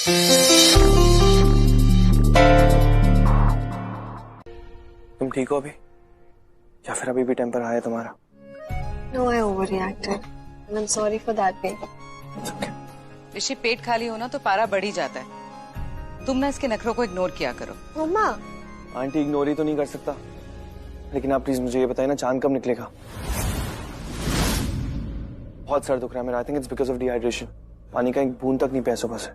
तुम ठीक हो अभी, या फिर अभी भी टेम्पर आया तुम्हारा? No, I overreacted. And I'm sorry for that, babe. ऋषि, पेट खाली हो ना तो पारा बढ़ ही जाता है। तुम ना इसके नखरों को इग्नोर किया करो। मम्मा, आंटी इग्नोर ही तो नहीं कर सकता, लेकिन आप प्लीज मुझे ये बताइए ना, चांद कब निकलेगा? बहुत सर दुख रहा है मेरा। I think it's because of dehydration. पानी का एक बूंद तक नहीं पैसों बस है।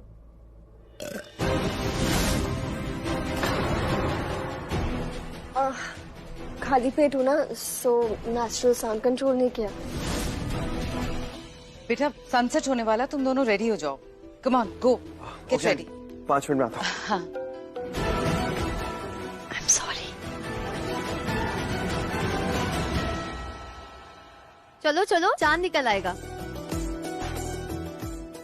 खाली पेट हूँ ना, सो नेचुरल साउंड कंट्रोल नहीं किया। बेटा, सनसेट होने वाला, तुम दोनों रेडी हो जाओ। Come on, go, get ready. 5 minute में आता हूँ। हाँ। I'm sorry. चलो चलो, चांद निकल आएगा।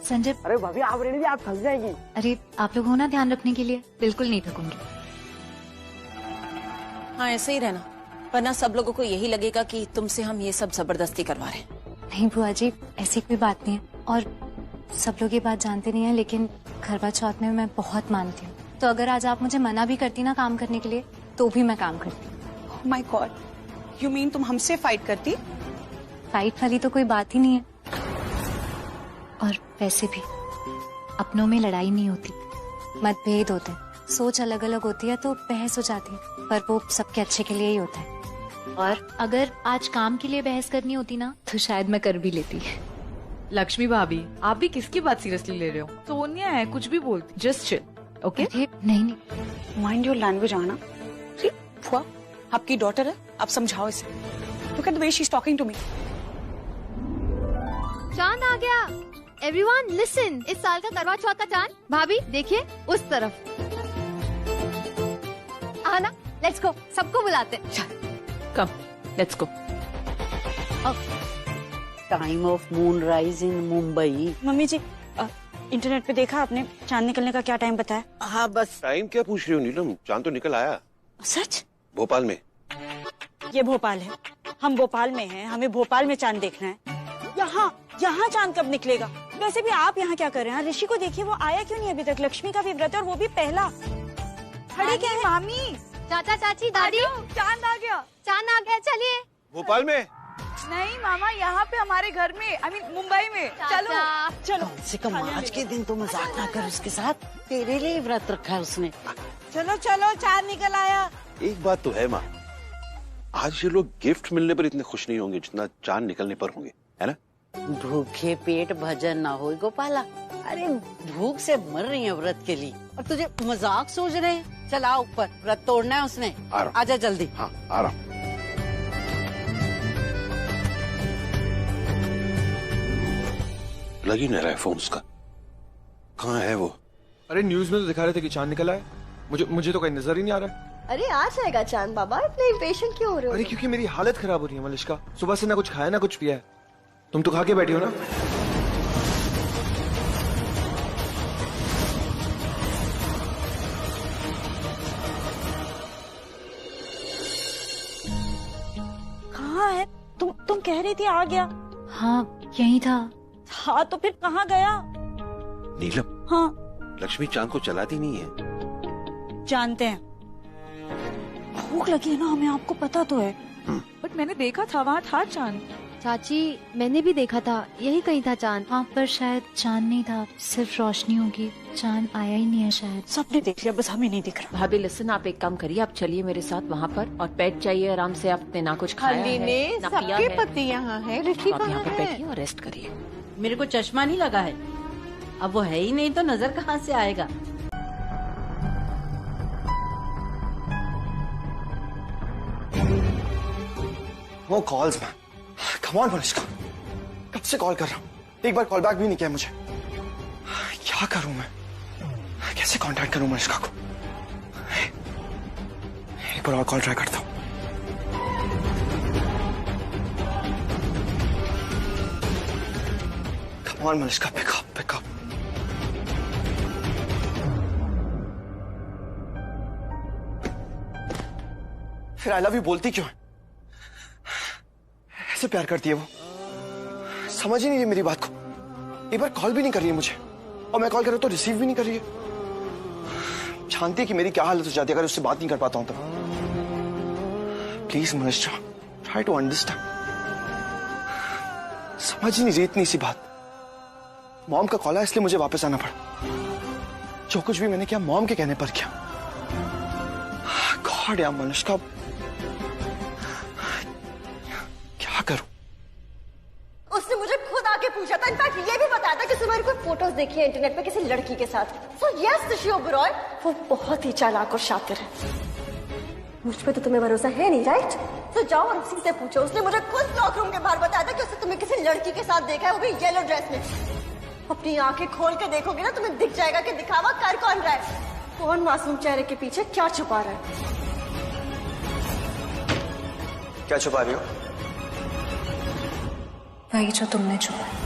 संजय, अरे भाभी आप रेडी, आप थक जाएगी। अरे आप लोग हो ना ध्यान रखने के लिए, बिल्कुल नहीं थकूंगी। हाँ, ऐसे ही रहना, वरना सब लोगों को यही लगेगा कि तुमसे हम ये सब जबरदस्ती करवा रहे हैं। नहीं बुआ जी, ऐसी कोई बात नहीं है। और सब लोग ये बात जानते नहीं है, लेकिन करवा चौथ में मैं बहुत मानती हूँ। तो अगर आज आप मुझे मना भी करती ना काम करने के लिए, तो भी मैं काम करती। माय गॉड, यू मीन तुम हमसे फाइट करती? फाइट वाली तो कोई बात ही नहीं है। और वैसे भी अपनों में लड़ाई नहीं होती, मतभेद होते हैं। सोच अलग अलग होती है तो बहस हो जाती है, पर वो सबके अच्छे के लिए ही होता है। और अगर आज काम के लिए बहस करनी होती ना, तो शायद मैं कर भी लेती। लक्ष्मी भाभी, आप भी किसकी बात सीरियसली ले रहे हो? सोनिया है, कुछ भी बोलती, जस्ट चिल, ओके? नहीं नहीं, माइंड योर लैंग्वेज आना। फुआ, आपकी डॉटर है, आप समझाओ इसे। Look at the way she is talking to me. चांद आ गया। एवरीवन लिसन, इस साल का करवा चौथ का चांद, भाभी देखिए उस तरफ। आना, लेट्स गो, सबको बुलाते हैं। Come, let's go. Time of moon rise in Mumbai. Mummy जी, इंटरनेट पे देखा आपने चांद निकलने का क्या टाइम बताया? हाँ बस। टाइम क्या पूछ रही हो नीलम, चांद तो निकल आया। सच? भोपाल में। ये भोपाल है, हम भोपाल में हैं, हमें भोपाल में चांद देखना है। यहाँ चांद कब निकलेगा? वैसे भी आप यहाँ क्या कर रहे हैं? ऋषि को देखिए, वो आया क्यों नहीं अभी तक? लक्ष्मी का भी व्रत है और वो भी पहला। खड़े क्या है? मामी, चाचा चाची दादी, चांद आ गया। चांद आ गया, चलिए। भोपाल में नहीं मामा, यहाँ पे हमारे घर में, आई मीन मुंबई में। चलो चलो। कम से कम आज के दिन तो मजाक ना कर उसके साथ, तेरे लिए व्रत रखा है उसने। चलो चलो, चांद निकल आया। एक बात तो है माँ, आज ये लोग गिफ्ट मिलने पर इतने खुश नहीं होंगे जितना चांद निकलने पर होंगे, है ना? भूखे पेट भजन ना हो गोपाला। अरे भूख से मर रही है व्रत के लिए, और तुझे मजाक सोच रहे हैं? चल आ ऊपर, व्रत तोड़ना है उसने। आजा जल्दी। हाँ आ रहा हूँ। लग ही नहीं रहा है फोन उसका, कहाँ है वो? अरे न्यूज में तो दिखा रहे थे कि चांद निकला है, मुझे तो कहीं नजर ही नहीं आ रहा है। अरे आ जाएगा चांद बाबा, इतने इम्पेशेंट क्यों हो रहे हो? अरे क्योंकि मेरी हालत खराब हो रही है मलिश्का, सुबह से ना कुछ खाया ना कुछ पिया है। तुम तो खा के बैठी हो ना। कहाँ है? तुम कह रही थी आ गया। हाँ यही था। हाँ तो फिर कहाँ गया? नीलम, हाँ लक्ष्मी चांद को चलाती नहीं है। जानते हैं, भूख लगी है ना हमें, आपको पता तो है। बट मैंने देखा था, वहाँ था चांद। चाची, मैंने भी देखा था, यही कहीं था चांद। हाँ पर शायद चांद नहीं था, सिर्फ रोशनी होगी, चांद आया ही नहीं है शायद। सबने देख लिया, बस हमें नहीं दिख रहा। भाभी लिसन, आप एक काम करिए, आप चलिए मेरे साथ वहाँ पर, और बैठ जाइए आराम से। आपने ना कुछ खाया है ना पिया है। पति यहाँ है, ऋषि आप यहाँ पर बैठिए और रेस्ट करिए। मेरे को चश्मा नहीं लगा है, अब वो है ही नहीं तो नजर कहाँ से आएगा? वो कॉल्स में, कम ऑन मलिश्का, कब से कॉल कर रहा हूँ, एक बार कॉल बैक भी नहीं किया मुझे। क्या करूं मैं, कैसे कांटेक्ट करूं मलिश्का को? एक बार और कॉल ट्राई करता हूँ। Come on Malishka, pick up. फिर आई लव यू बोलती क्यों है? ऐसे प्यार करती है वो, समझ ही नहीं रही मेरी बात को। एक बार कॉल भी नहीं कर रही है मुझे। और मैं कॉल कर रहा हूं तो रिसीव भी नहीं कर रही है। जानती है कि मेरी क्या हालत हो जाती है अगर उससे बात नहीं कर पाता हूं तो। Please Manisha, try to understand. समझ ही नहीं रही इतनी सी बात। मॉम का कॉल आया इसलिए मुझे वापस आना पड़ा। जो कुछ भी मैंने किया मॉम के कहने पर किया। गॉड यार मनीषा, क्या करूं? उसने मुझे खुद आके पूछा था, इनफैक्ट ये भी बताया था कि उसने मेरी कोई फोटोज देखी है इंटरनेट पे किसी लड़की के साथ। सो यस ऋषि ओबेरॉय, वो बहुत ही चालाक और शातिर है। मुझ पे तो तुम्हें भरोसा है नहीं, राइट? तो जाओ और उसी से पूछो। उसने मुझे खुद लॉक रूम के बाहर बताया था कि उसने तुम्हें किसी लड़की के साथ देखा है, वो भी येलो ड्रेस में। अपनी आंखें खोल के देखोगे ना, तुम्हें दिख जाएगा कि दिखावा कर कौन रहा है, कौन मासूम चेहरे के पीछे क्या छुपा रहा है। क्या छुपा रही हो? वही जो तुमने छुपाया।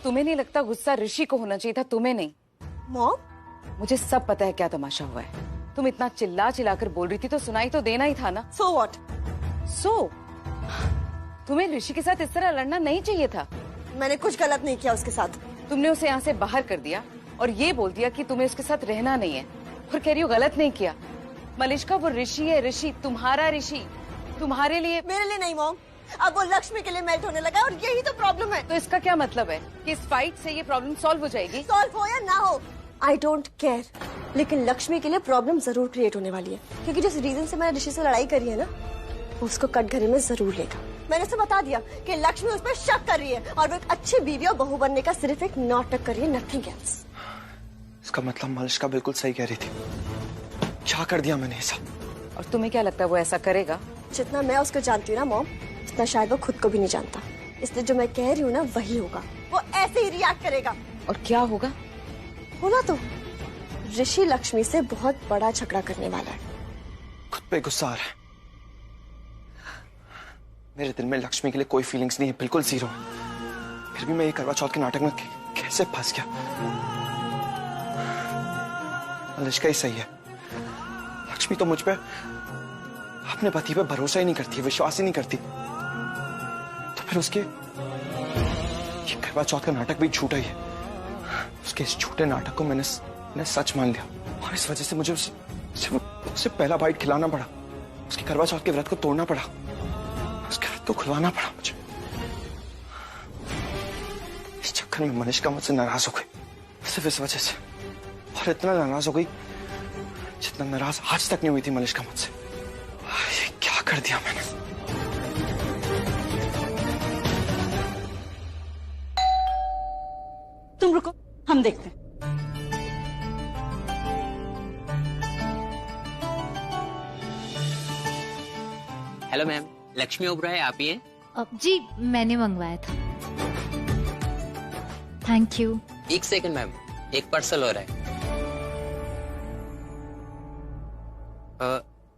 तुम्हें नहीं लगता गुस्सा ऋषि को होना चाहिए था, तुम्हें नहीं? मॉम, मुझे सब पता है क्या तमाशा हुआ है। तुम इतना चिल्ला चिल्लाकर बोल रही थी तो सुनाई तो देना ही था ना। So what? तुम्हें ऋषि के साथ इस तरह लड़ना नहीं चाहिए था। मैंने कुछ गलत नहीं किया उसके साथ। तुमने उसे यहाँ से बाहर कर दिया और ये बोल दिया कि तुम्हें उसके साथ रहना नहीं है, और कह रही हो गलत नहीं किया। मलिष्का, वो ऋषि है, ऋषि तुम्हारा ऋषि, तुम्हारे लिए। मेरे लिए नहीं मॉम, अब वो लक्ष्मी के लिए मेल्ट होने लगा और यही तो प्रॉब्लम है। तो इसका क्या मतलब है कि इस फाइट से ये प्रॉब्लम सॉल्व हो जाएगी? सॉल्व हो या ना हो, आई डोंट केयर, लेकिन लक्ष्मी के लिए प्रॉब्लम जरूर क्रिएट होने वाली है, क्योंकि जिस रीजन से मैंने ऋषि से लड़ाई करी है ना, उसको कटघरे में जरूर लेगा। मैंने उसे बता दिया कि लक्ष्मी उस पर शक कर रही है और वो एक अच्छी बीवी और बहू बनने का सिर्फ एक नाटक कर रही है, नथिंग एल्स। इसका मतलब मलिष्का बिल्कुल सही कह रही थी। क्या कर दिया मैंने ऐसा? और तुम्हें क्या लगता है वो ऐसा करेगा? जितना मैं उसको जानती हूँ ना मॉम, उतना शायद वो खुद को भी नहीं जानता। इसलिए जो मैं कह रही हूँ ना वही होगा, वो ऐसे ही रिएक्ट करेगा। और क्या होगा? होना तो ऋषि लक्ष्मी से बहुत बड़ा झगड़ा करने वाला है। खुद पे गुस्सा आ रहा है। मेरे दिल में लक्ष्मी के लिए कोई फीलिंग्स नहीं है, बिल्कुल जीरो। फिर भी मैं ये करवा चौथ के नाटक में कैसे फंस गया? मलिष्का ही सही है। लक्ष्मी तो मुझ पे, अपने पति पे भरोसा ही नहीं करती, विश्वास ही नहीं करती। तो फिर उसके ये करवा चौथ का नाटक भी झूठा ही है। उसके इस झूठे नाटक को मैंने सच मान लिया और इस वजह से मुझे उसे पहला बाइट खिलाना पड़ा। उसके करवा चौथ के व्रत को तोड़ना पड़ा, उसके व्रत को खुलवाना पड़ा मुझे। इस चक्कर में मनीषा मुझसे नाराज हो गई, सिर्फ इस वजह से। और इतना नाराज हो गई जितना नाराज आज तक नहीं हुई थी मनीषा मुझसे। ये क्या कर दिया मैंने? तुम रुको, हम देखते हैं। हेलो मैम, लक्ष्मी ओबेरॉय आप ही हैं? जी मैंने मंगवाया था। Thank you. एक सेकंड मैम, एक पार्सल हो रहा है।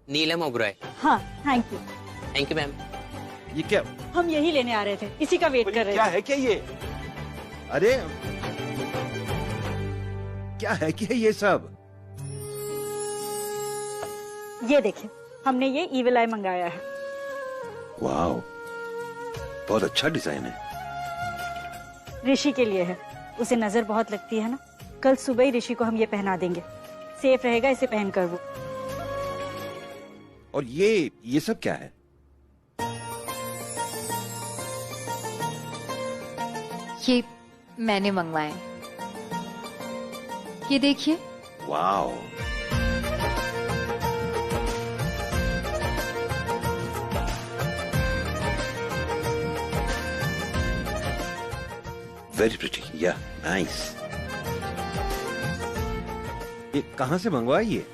नीलम ओबेरॉय। हाँ, thank you. Thank you ma'am. ये क्या? हम यही लेने आ रहे थे, इसी का वेट कर रहे थे। क्या है क्या ये? अरे क्या है क्या ये सब? ये देखिए, हमने ये ईविल आई मंगाया है। वाओ, बहुत अच्छा डिजाइन है। ऋषि के लिए है, उसे नजर बहुत लगती है ना। कल सुबह ही ऋषि को हम ये पहना देंगे, सेफ रहेगा इसे पहनकर वो। और ये सब क्या है? ये मैंने मंगवाया। ये देखिए। वाओ, वेरी प्रिटी, या नाइस। ये कहाँ से मंगवाई ये?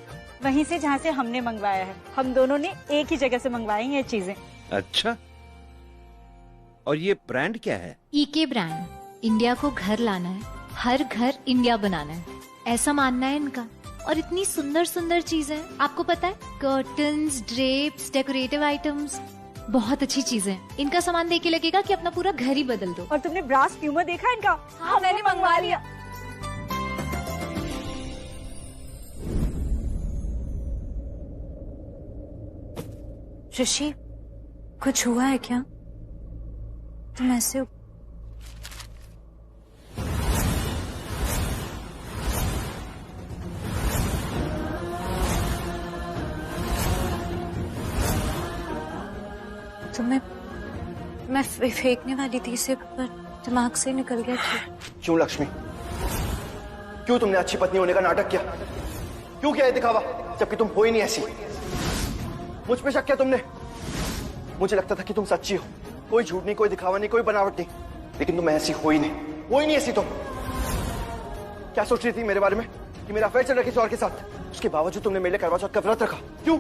वहीं से जहाँ से हमने मंगवाया है। हम दोनों ने एक ही जगह से मंगवाई ये चीजें। अच्छा, और ये ब्रांड क्या है? ईके ब्रांड। इंडिया को घर लाना है, हर घर इंडिया बनाना है, ऐसा मानना है इनका। और इतनी सुंदर सुंदर चीजें, आपको पता है, कर्टन्स, ड्रेप्स, डेकोरेटिव आइटम्स, बहुत अच्छी चीजें। इनका सामान देख के लगेगा कि अपना पूरा घर ही बदल दो। और तुमने ब्रास प्यूमा देखा इनका? हाँ, मैंने मंगवा लिया। ऋषि, कुछ हुआ है क्या? तुम ऐसे तुम्हें मैं फेंकने वाली थी इसे, पर दिमाग से निकल गया। क्यों लक्ष्मी? क्यों तुमने अच्छी पत्नी होने का नाटक किया? क्यों किया ये दिखावा, जबकि तुम हो ही नहीं ऐसी? मुझ पे शक किया तुमने? मुझे लगता था कि तुम सच्ची हो, कोई झूठ नहीं, कोई दिखावा नहीं, कोई बनावट नहीं, लेकिन तुम ऐसी हो ही नहीं ऐसी। तुम क्या सोच रही थी मेरे बारे में कि मेरा अफेयर चल रहा है किसी और के साथ? उसके बावजूद तुमने मेरे लिए करवा चौथ का व्रत रखा। क्यों?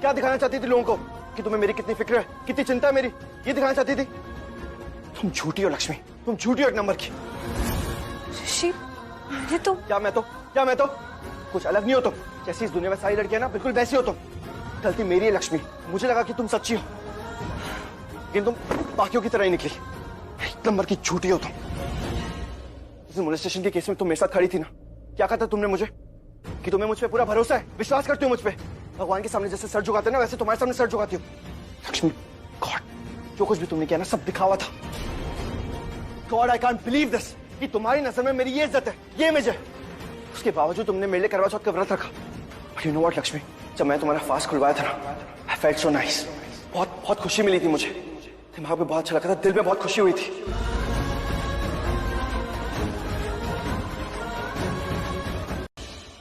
क्या दिखाना चाहती थी लोगों को कि तुम्हें मेरी कितनी फिक्र है, कितनी चिंता है मेरी? ये दिखाना चाहती थी? तुम झूठी हो लक्ष्मी, तुम झूठी हो एक नंबर की। ऋषि, मैं तो कुछ अलग नहीं हो तुम। जैसी इस दुनिया में सारी लड़कियां ना, बिल्कुल वैसी हो तुम। गलती मेरी है लक्ष्मी, मुझे लगा कि तुम सच्ची हो, लेकिन तुम बाकियों की तरह ही निकली। एक नंबर की झूठी हो तुम। इस मोलेस्टेशन के केस में तुम मेरे साथ खड़ी थी ना, क्या कहा था तुमने मुझे कि तुम्हें मुझ पे पूरा भरोसा है, विश्वास करती हो मुझ पे? भगवान के सामने जैसे सर झुकाते ना, वैसे तुम्हारे सामने सर झुकाती हो। लक्ष्मी, गॉड, जो कुछ भी तुमने किया ना, सब दिखावा था। God, I can't believe this कि तुम्हारी नजर में मेरी ये इज्जत है, ये इमेज है, उसके बावजूद तुमने मेरे लिए करवा चौथ का व्रत रखा। But you know what Lakshmi, जब मैं तुम्हारा फास्ट खुलवाया था ना, आई फेल्ट सो नाइस। बहुत खुशी मिली थी मुझे, दिमाग में बहुत अच्छा लगा था, दिल में बहुत खुशी हुई थी।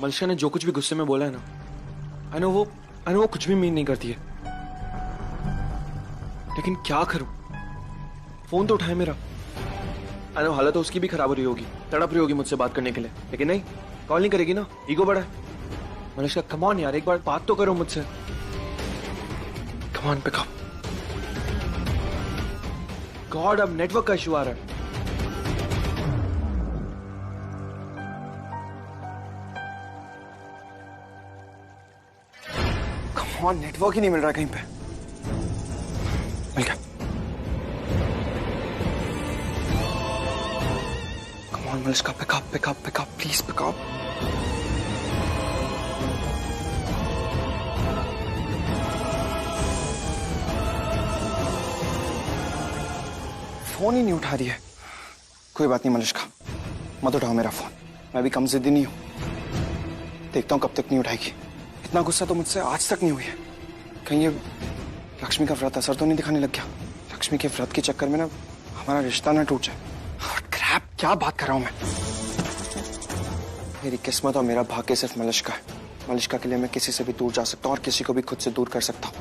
मलिशा ने जो कुछ भी गुस्से में बोला है ना, आई नो वो कुछ भी मीन नहीं करती है, लेकिन क्या करूं? फोन तो उठाए मेरा। आई नो हालत तो उसकी भी खराब हो रही होगी, तड़प रही होगी मुझसे बात करने के लिए, लेकिन नहीं, कॉल नहीं करेगी ना, ईगो बड़ा है। मलिशा, कम ऑन यार, एक बार बात तो करो मुझसे। Come on, pick up. God, अब नेटवर्क का इशू आ रहा है। कम ऑन, नेटवर्क ही नहीं मिल रहा कहीं पे। मिल गया। Come on Malisha, pick up, please pick up. Phone ही नहीं उठा रही है। कोई बात नहीं मलिशा, मत उठाओ मेरा फोन, मैं भी कम जिद्दी नहीं हूं। देखता हूं कब तक नहीं उठाएगी। इतना गुस्सा तो मुझसे आज तक नहीं हुई है। कहीं ये लक्ष्मी का व्रत असर तो नहीं दिखाने लग गया? लक्ष्मी के व्रत के चक्कर में ना हमारा रिश्ता ना टूट जाए। क्रैप, क्या बात कर रहा हूं मैं? मेरी किस्मत और मेरा भाग्य सिर्फ मलिशा है। मलिशा के लिए मैं किसी से भी दूर जा सकता हूं और किसी को भी खुद से दूर कर सकता हूं।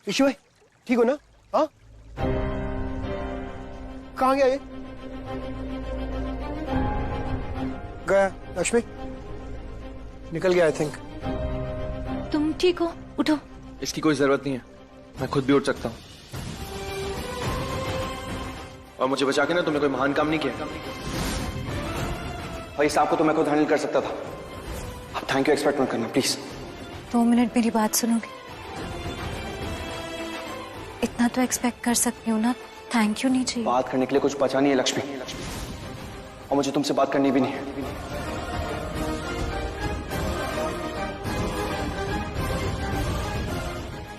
ऋषि भाई ठीक हो ना? हाँ, कहाँ गया ये? गया लक्ष्मी, निकल गया आई थिंक। तुम ठीक हो? उठो। इसकी कोई जरूरत नहीं है, मैं खुद भी उठ सकता हूँ। और मुझे बचा के ना तुमने कोई महान काम नहीं किया भाई। सांप को तो मैं खुद हैंडल कर सकता था। अब थैंक यू एक्सपेक्ट मत करना प्लीज। 2 मिनट मेरी बात सुनोगे? इतना तो एक्सपेक्ट कर सकती हूँ ना, थैंक यू नहीं चाहिए। बात करने के लिए कुछ बचा नहीं है लक्ष्मी, और मुझे तुमसे बात करनी भी नहीं है।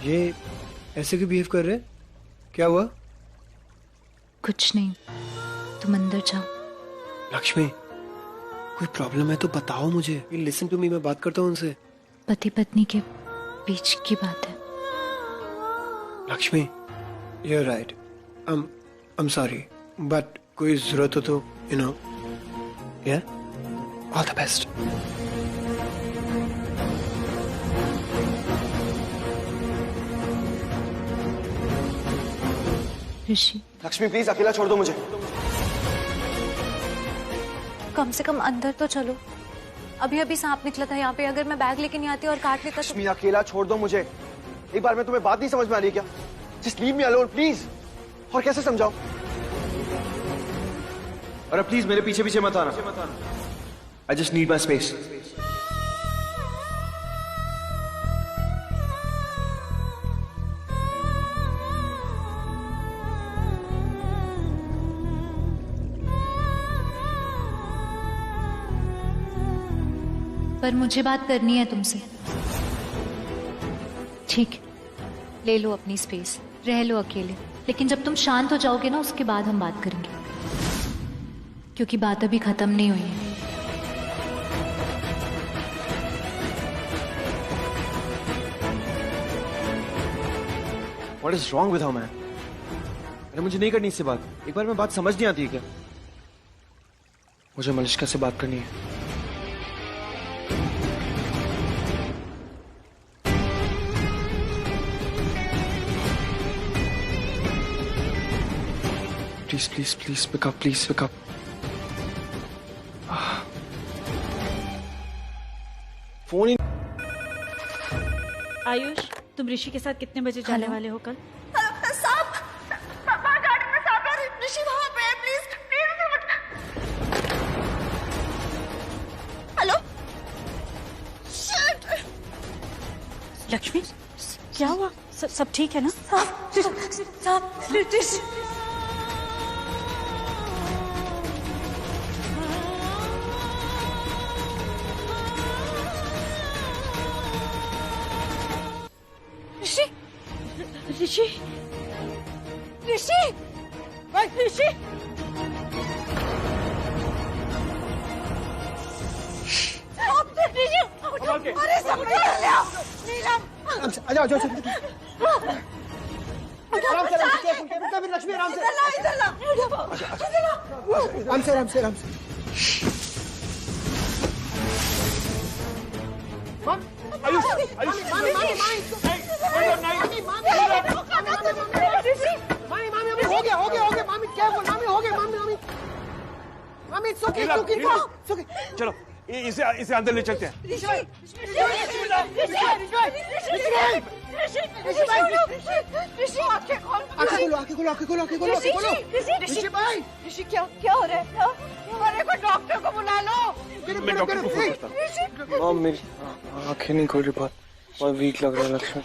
ये ऐसे क्यों बिहेव कर रहे हैं? क्या हुआ? कुछ नहीं, तुम अंदर जाओ। लक्ष्मी कोई प्रॉब्लम है तो बताओ मुझे। लिसन टू मी, मैं बात करता हूँ उनसे। पति पत्नी के बीच की बात है। Lakshmi you are right, I am sorry, but कोई जरूरत हो तो यू नो, या all the best. Rishi Lakshmi please अकेला छोड़ दो मुझे। कम से कम अंदर तो चलो। अभी अभी सांप निकला था यहाँ पे, अगर मैं बैग लेके नहीं आती और काट लेता तो। लक्ष्मी अकेला छोड़ दो मुझे। एक बार में तुम्हें बात नहीं समझ में आ रही है क्या? Just leave me alone please. और कैसे समझाओ? अरे प्लीज मेरे पीछे पीछे मत आना। I just need my space. पर मुझे बात करनी है तुमसे। ठीक, ले लो अपनी स्पेस, रह लो अकेले, लेकिन जब तुम शांत हो जाओगे ना उसके बाद हम बात करेंगे, क्योंकि बात अभी खत्म नहीं हुई है। What is wrong with her, man? अरे मुझे नहीं करनी इससे बात। एक बार में बात समझ नहीं आती है क्या? मुझे मलिष्का से बात करनी है। Please, please, please pick up, please pick up. Phone ही। आयुष, तुम ऋषि के साथ कितने बजे जाने वाले हो कल? सांप, बाहर गार्डन में सांप है। ऋषि वहां पे है, please please. Hello, shit. Lakshmi क्या हुआ? सब ठीक है ना? ऋषि ऋषि ऋषि अरे सब नीलम आराम से लक्ष्मी, आराम से आराम से। आयुष आयुष हो गया मामी, क्या बोल? मामी हो गया, मामी चलो इसे अंदर ले चलते हैं। ऋषि क्या हो रहा है? हमारे को डॉक्टर को बुला लो। मैं डॉक्टर को फोन करता हूँ। मेरी आंखें नहीं खोल रही, बहुत वीक लग रहा है लक्ष्मी।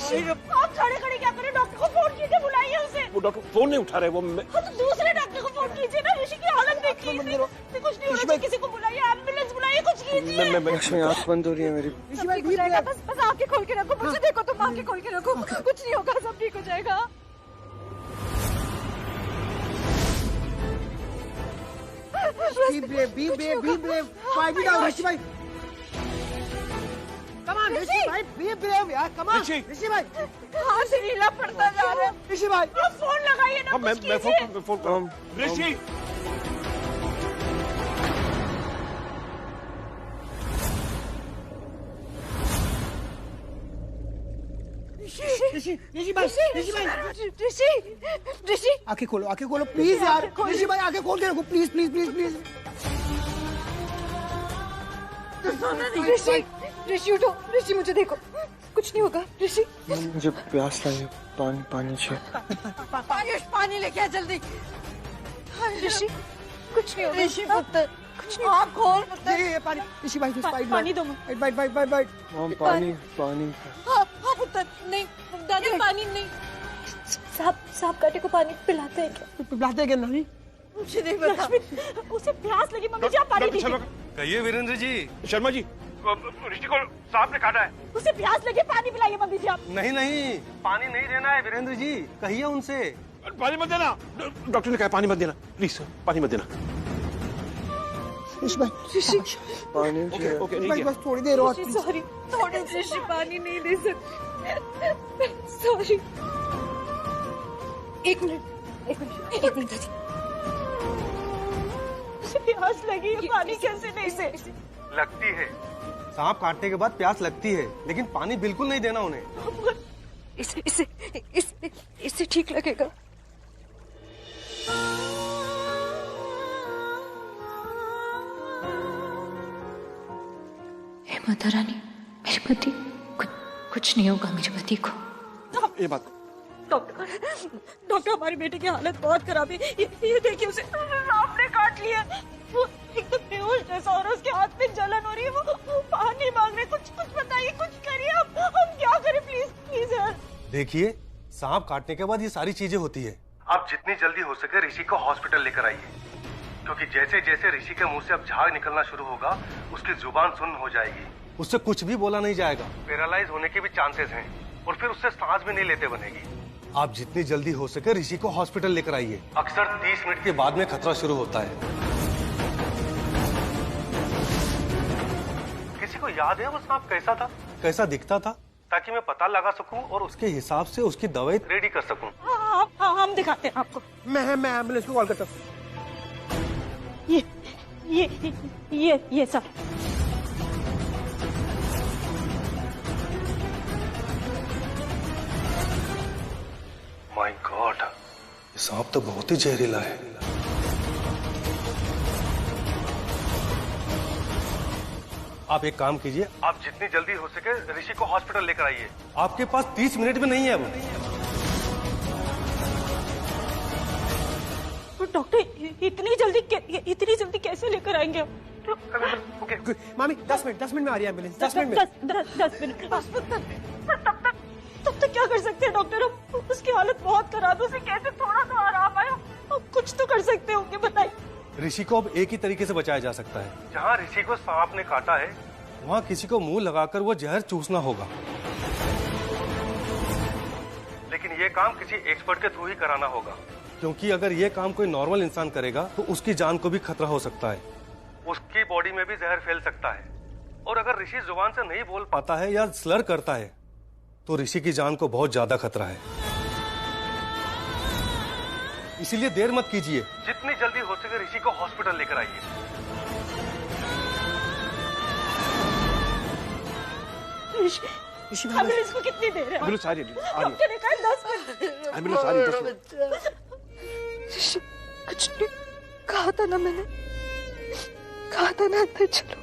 आप खड़े क्या करें? डॉक्टर को फोन कीजिए, बुलाइए उसे। वो डॉक्टर फोन नहीं उठा रहे। वो तो दूसरे डॉक्टर को फोन कीजिए ना। ऋषि की हालत देखिए, कुछ नहीं हो रहा। किसी को बुलाइए, एम्बुलेंस बुलाइए, कुछ कीजिए। लक्ष्मी आंख बंद हो रही है मेरी। सब ठीक हो जाएगा, बस आंखें खोल के रखो। मुझे देखो, तुम आंखें खोल के रखो, कुछ नहीं होगा, सब ठीक हो जाएगा। Be brave. Fight it out, ऋषि भाई। Come on, ऋषि भाई, be brave यार। Come on, ऋषि भाई। हाथ से नीला पड़ता जा रहा है। ऋषि भाई, आप फोन लगाइए ना। मैं फोन ऋषि ऋषि ऋषि भाई ऋषि आंखें खोलो प्लीज यार। ऋषि भाई आंखें खोल के रखो प्लीज प्लीज प्लीज प्लीज। ऋषि उठो, ऋषि मुझे देखो, कुछ नहीं होगा। ऋषि मुझे प्यास लगी, पानी पानी चाहिए। पानी लेके आ जल्दी। ऋषि कुछ नहीं होगा। ऋषि पुत्र आँख खोल पुत्र। ये पानी ऋषि भाई पानी दो। बाइट मॉम पानी पानी। हाँ पुत्र नहीं दादी पानी नहीं। सांप काटे को पानी पिलाते हैं क्या? पिलाते क्या नहीं? मुझे नहीं पता। उसे प्यास लगी मम्मी जी, आप पानी दीजिए। कहिए वीरेंद्र जी। शर्मा जी, ऋषि को सांप ने काटा है। उसे प्यास लगी, पानी पिलाइए मम्मी जी आप। नहीं पानी नहीं देना है वीरेंद्र जी, कहिए उनसे पानी मत देना। डॉक्टर ने कहा पानी मत देना, प्लीज पानी मत देना। ऋषि पानी ओके भाई बस थोड़ी देर और। सॉरी, थोड़े ऋषि पानी नहीं दे सकते। सॉरी। एक मिनट उसे प्यास लगी है, पानी कैसे नहीं दे? लगती है, सांप काटने के बाद प्यास लगती है, लेकिन पानी बिल्कुल नहीं देना उन्हें। इससे ठीक लगेगा। हे माता रानी, मेरे पति कुछ नहीं होगा मेरे पति को। ये बात डॉक्टर हमारे बेटे की हालत बहुत खराब है। ये देखिए उसे सांप ने काट लिया। वो एकदम बेहोश जैसा हो रहा है, उसके हाथ में जलन हो रही है। वो पानी मांग रहे। कुछ बताइए, कुछ करिए। हम क्या करें? प्लीज यार। देखिए, सांप काटने के बाद ये सारी चीजें होती है। आप जितनी जल्दी हो सके ऋषि को हॉस्पिटल लेकर आइए, क्योंकि जैसे जैसे ऋषि के मुंह से अब झाग निकलना शुरू होगा, उसकी जुबान सुन्न हो जाएगी। उससे कुछ भी बोला नहीं जाएगा, पैरालाइज होने के भी चांसेस हैं, और फिर उससे सांस भी नहीं लेते बनेगी। आप जितनी जल्दी हो सके ऋषि को हॉस्पिटल लेकर आइए। अक्सर 30 मिनट के बाद में खतरा शुरू होता है। किसी को याद है वो सांप कैसा था, कैसा दिखता था, ताकि मैं पता लगा सकूं और उसके हिसाब से उसकी दवाई रेडी कर सकूं। हाँ, हम दिखाते हैं आपको। मैं एम्बुलेंस को कॉल करता हूँ। ये सब माय गॉड, ये सांप तो बहुत ही जहरीला है। आप एक काम कीजिए, आप जितनी जल्दी हो सके ऋषि को हॉस्पिटल लेकर आइए। आपके पास 30 मिनट में नहीं है वो। डॉक्टर इतनी जल्दी कैसे लेकर आएंगे आप? मामी 10 मिनट में आ रही है एम्बुलेंस। 10 मिनट में। 10 मिनट। तब तक क्या कर सकते हैं डॉक्टर? अब उसकी हालत बहुत खराब है, उसे कैसे थोड़ा सा आराम आया? अब कुछ तो कर सकते होंगे, बताइए। ऋषि को अब एक ही तरीके से बचाया जा सकता है। जहाँ ऋषि को सांप ने काटा है, वहाँ किसी को मुंह लगाकर वो जहर चूसना होगा। लेकिन ये काम किसी एक्सपर्ट के थ्रू ही कराना होगा, क्योंकि अगर ये काम कोई नॉर्मल इंसान करेगा तो उसकी जान को भी खतरा हो सकता है। उसकी बॉडी में भी जहर फैल सकता है, और अगर ऋषि जुबान से नहीं बोल पाता है या स्लर करता है तो ऋषि की जान को बहुत ज्यादा खतरा है। इसीलिए देर मत कीजिए, जितनी जल्दी हो सके ऋषि को हॉस्पिटल लेकर आइए। एम्बुलेंस को कितनी देर है? एम्बुलेंस आ रही है। डॉक्टर ने कहा 10 मिनट। एम्बुलेंस आ रही है 10 मिनट। ऋषि कुछ नहीं कहा था ना, मैंने कहा था ना अंदर चलो।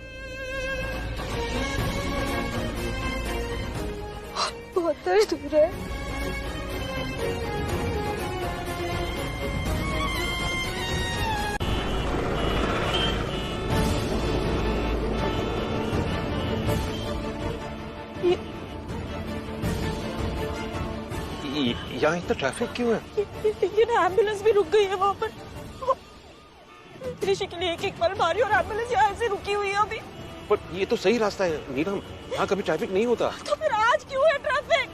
बहुत दर्द हो रहा है। यहाँ इतना ट्रैफिक क्यों है? ये ना एम्बुलेंस भी रुक गई है वहाँ पर। ऋषि के लिए एक पल मारी और एम्बुलेंस यहाँ से रुकी हुई है अभी। पर ये तो सही रास्ता है नीलम, यहाँ कभी ट्रैफिक नहीं होता। तो फिर आज क्यों है ट्रैफिक?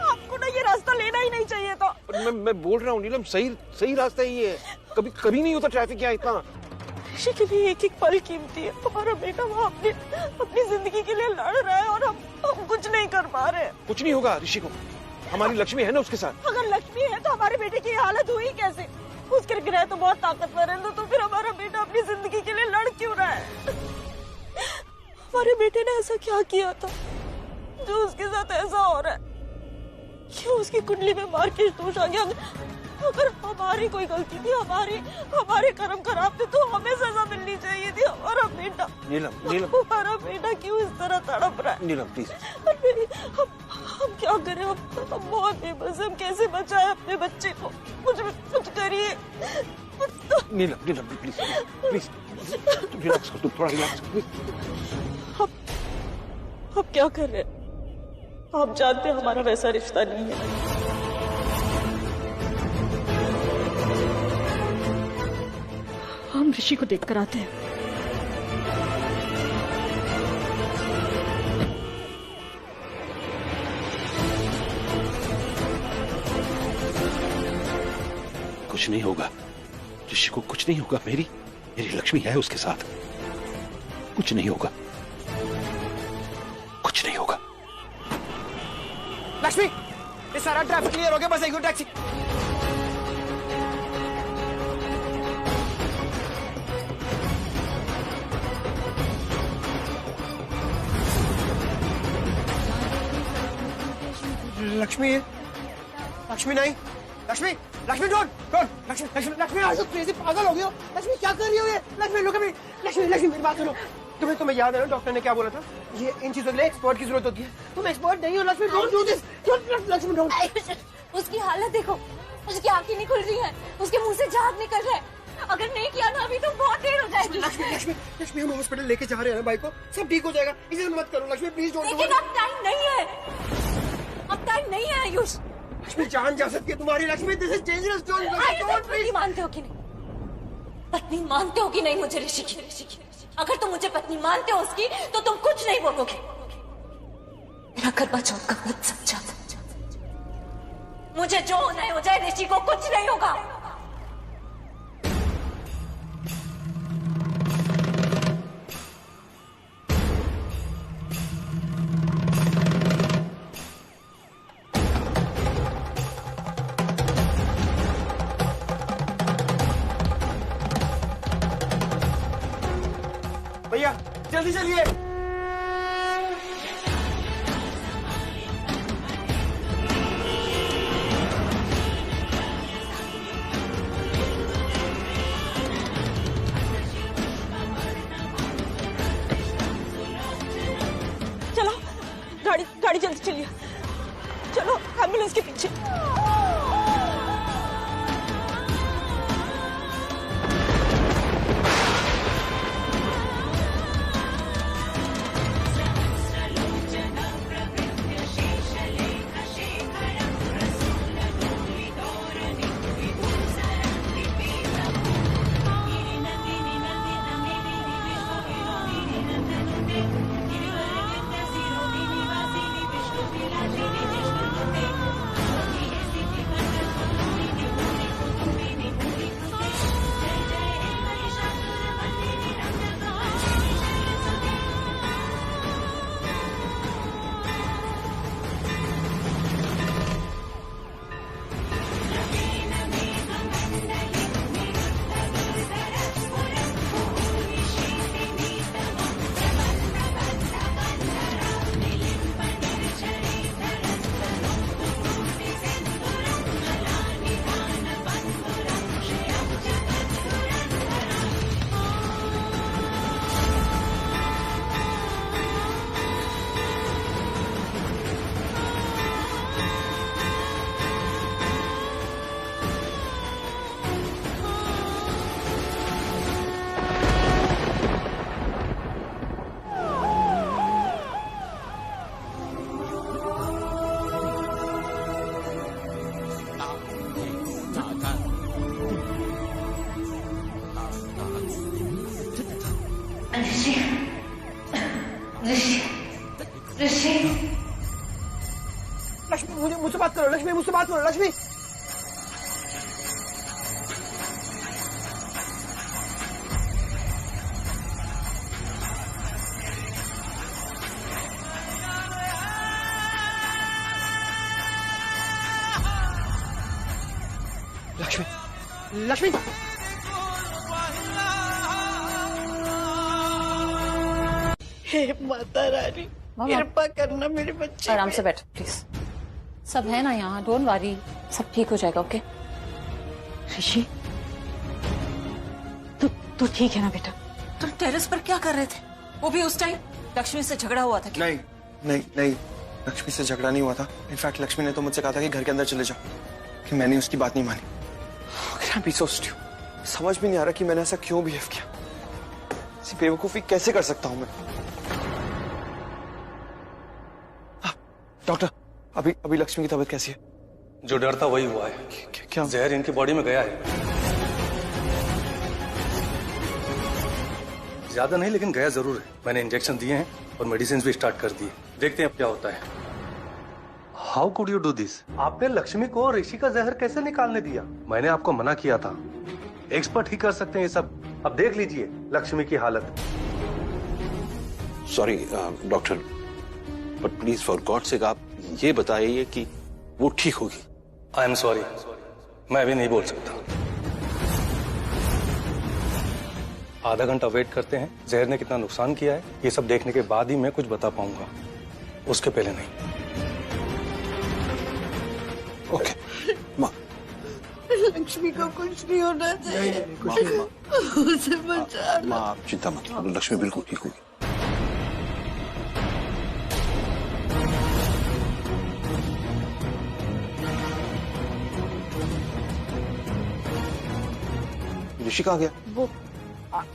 आपको ना ये रास्ता लेना ही नहीं चाहिए था। मैं बोल रहा हूँ नीलम, सही रास्ता ही है। कभी नहीं होता ट्रैफिक यहाँ इतना। ऋषि के लिए एक पल कीमती है। हमारा बेटा वहाँ अपनी जिंदगी के लिए लड़ रहा है और हम कुछ नहीं कर पा रहे। कुछ नहीं होगा ऋषि को, हमारी लक्ष्मी है ना उसके साथ। अगर लक्ष्मी है तो हमारे बेटे की हालत हुई कैसे? उसके ग्रह तो बहुत ताकतवर है, तो फिर हमारा बेटा अपनी जिंदगी के लिए लड़ क्यों रहा है? हमारे बेटे ने ऐसा क्या किया था जो उसके साथ ऐसा हो रहा है? क्यों उसकी कुंडली में मार्केश दोष आ गया? अगर हमारी कोई गलती थी, हमारे कर्म खराब थे, तो हमें सजा मिलनी चाहिए थी। हमारा बेटा नीलम हमारा बेटा क्यों इस तरह तड़प रहा है? नीलम प्लीज। हम क्या करें? हम बहुत बेबस हैं। हम कैसे बचाएं अपने बच्चे को? कुछ करिए। नीलम प्लीज प्लीज रिलैक्स कर, तुम थोड़ा रिलैक्स कर प्लीज। अब क्या कर रहे हैं? आप जानते हैं हमारा वैसा रिश्ता नहीं है। हम ऋषि को देखकर आते हैं। कुछ नहीं होगा ऋषि को, कुछ नहीं होगा। मेरी लक्ष्मी है उसके साथ, कुछ नहीं होगा, कुछ नहीं होगा। लक्ष्मी, ये सारा ट्रैफिक क्लियर हो गया, बस एक टैक्सी। लक्ष्मी नहीं, लक्ष्मी डोंट, लक्ष्मी आज तो क्रेजी पागल हो गई हो। लक्ष्मी क्या कर रही हो ये? Lakshmi look at me, Lakshmi मेरी बात सुनो। तुम्हें याद है ना डॉक्टर ने क्या बोला था? ये इन चीजों के लिए एक्सपर्ट की जरूरत होती है। तुम एक्सपर्ट नहीं हो Lakshmi, don't do this. Lakshmi don't. उसकी हालत देखो, उसकी आंखें नहीं खुल रही हैं, उसके मुंह से झाग निकल रहा है। अगर नहीं किया ना अभी तो बहुत देर हो जाएगी। लक्ष्मी हम हॉस्पिटल लेके जा रहे हैं ना भाई को, सब ठीक हो जाएगा। इसे मत करो लक्ष्मी, प्लीज डोंट। लेकिन अब टाइम नहीं है, अब टाइम नहीं है आयुष। लक्ष्मी जान जा सकती है तुम्हारी। Lakshmi this is dangerous, don't please. मानते हो कि नहीं? पत्नी मानते हो कि नहीं मुझे ऋषि की? अगर तुम मुझे पत्नी मानते हो उसकी तो तुम कुछ नहीं बोलोगे। मेरा करवा चौथ का व्रत सच्चा, मुझे जो होना है हो जाए, ऋषि को कुछ नहीं होगा। भैया जल्दी चलिए। चलो गाड़ी जल्दी चलिए। चलो एम्बुलेंस के पीछे। ऋषि लक्ष्मी मुझसे बात करो। लक्ष्मी मुझसे बात करो। लक्ष्मी लक्ष्मी हे माता रानी कृपा करना मेरे बच्चे। आराम से बैठो प्लीज। सब है ना यहाँ, डोंट वरी, सब ठीक हो जाएगा। ओके ऋषि, तू ठीक है ना बेटा? तुम टेरेस पर क्या कर रहे थे? वो भी उस टाइम लक्ष्मी से झगड़ा हुआ था? नहीं नहीं नहीं, लक्ष्मी से झगड़ा नहीं हुआ था। इनफैक्ट लक्ष्मी ने तो मुझसे कहा था कि घर के अंदर चले जाओ, कि मैंने उसकी बात नहीं मानी। समझ भी नहीं आ रहा कि मैंने ऐसा क्यों बिहेव किया। ऐसी बेवकूफी कैसे कर सकता हूं मैं? डॉक्टर, अभी लक्ष्मी की तबीयत कैसी है? जो डर था वही हुआ है। क्या? जहर इनकी बॉडी में गया है। ज्यादा नहीं, लेकिन गया जरूर है। मैंने इंजेक्शन दिए हैं और मेडिसिन भी स्टार्ट कर दिए। देखते हैं अब क्या होता है। How could you do this? आपने लक्ष्मी को ऋषि का जहर कैसे निकालने दिया? मैंने आपको मना किया था। एक्सपर्ट ही कर सकते हैं ये सब। अब देख लीजिए लक्ष्मी की हालत। Sorry doctor, but please for God sake आप ये बताइए कि वो ठीक होगी। आई एम सॉरी, मैं अभी नहीं बोल सकता। आधा घंटा वेट करते हैं। जहर ने कितना नुकसान किया है ये सब देखने के बाद ही मैं कुछ बता पाऊंगा, उसके पहले नहीं। ओके माँ। लक्ष्मी को कुछ नहीं होना चाहिए। उसे बचा लो। माँ आप चिंता मत करो, लक्ष्मी बिल्कुल ठीक होगी। ऋषि कहाँ गया? वो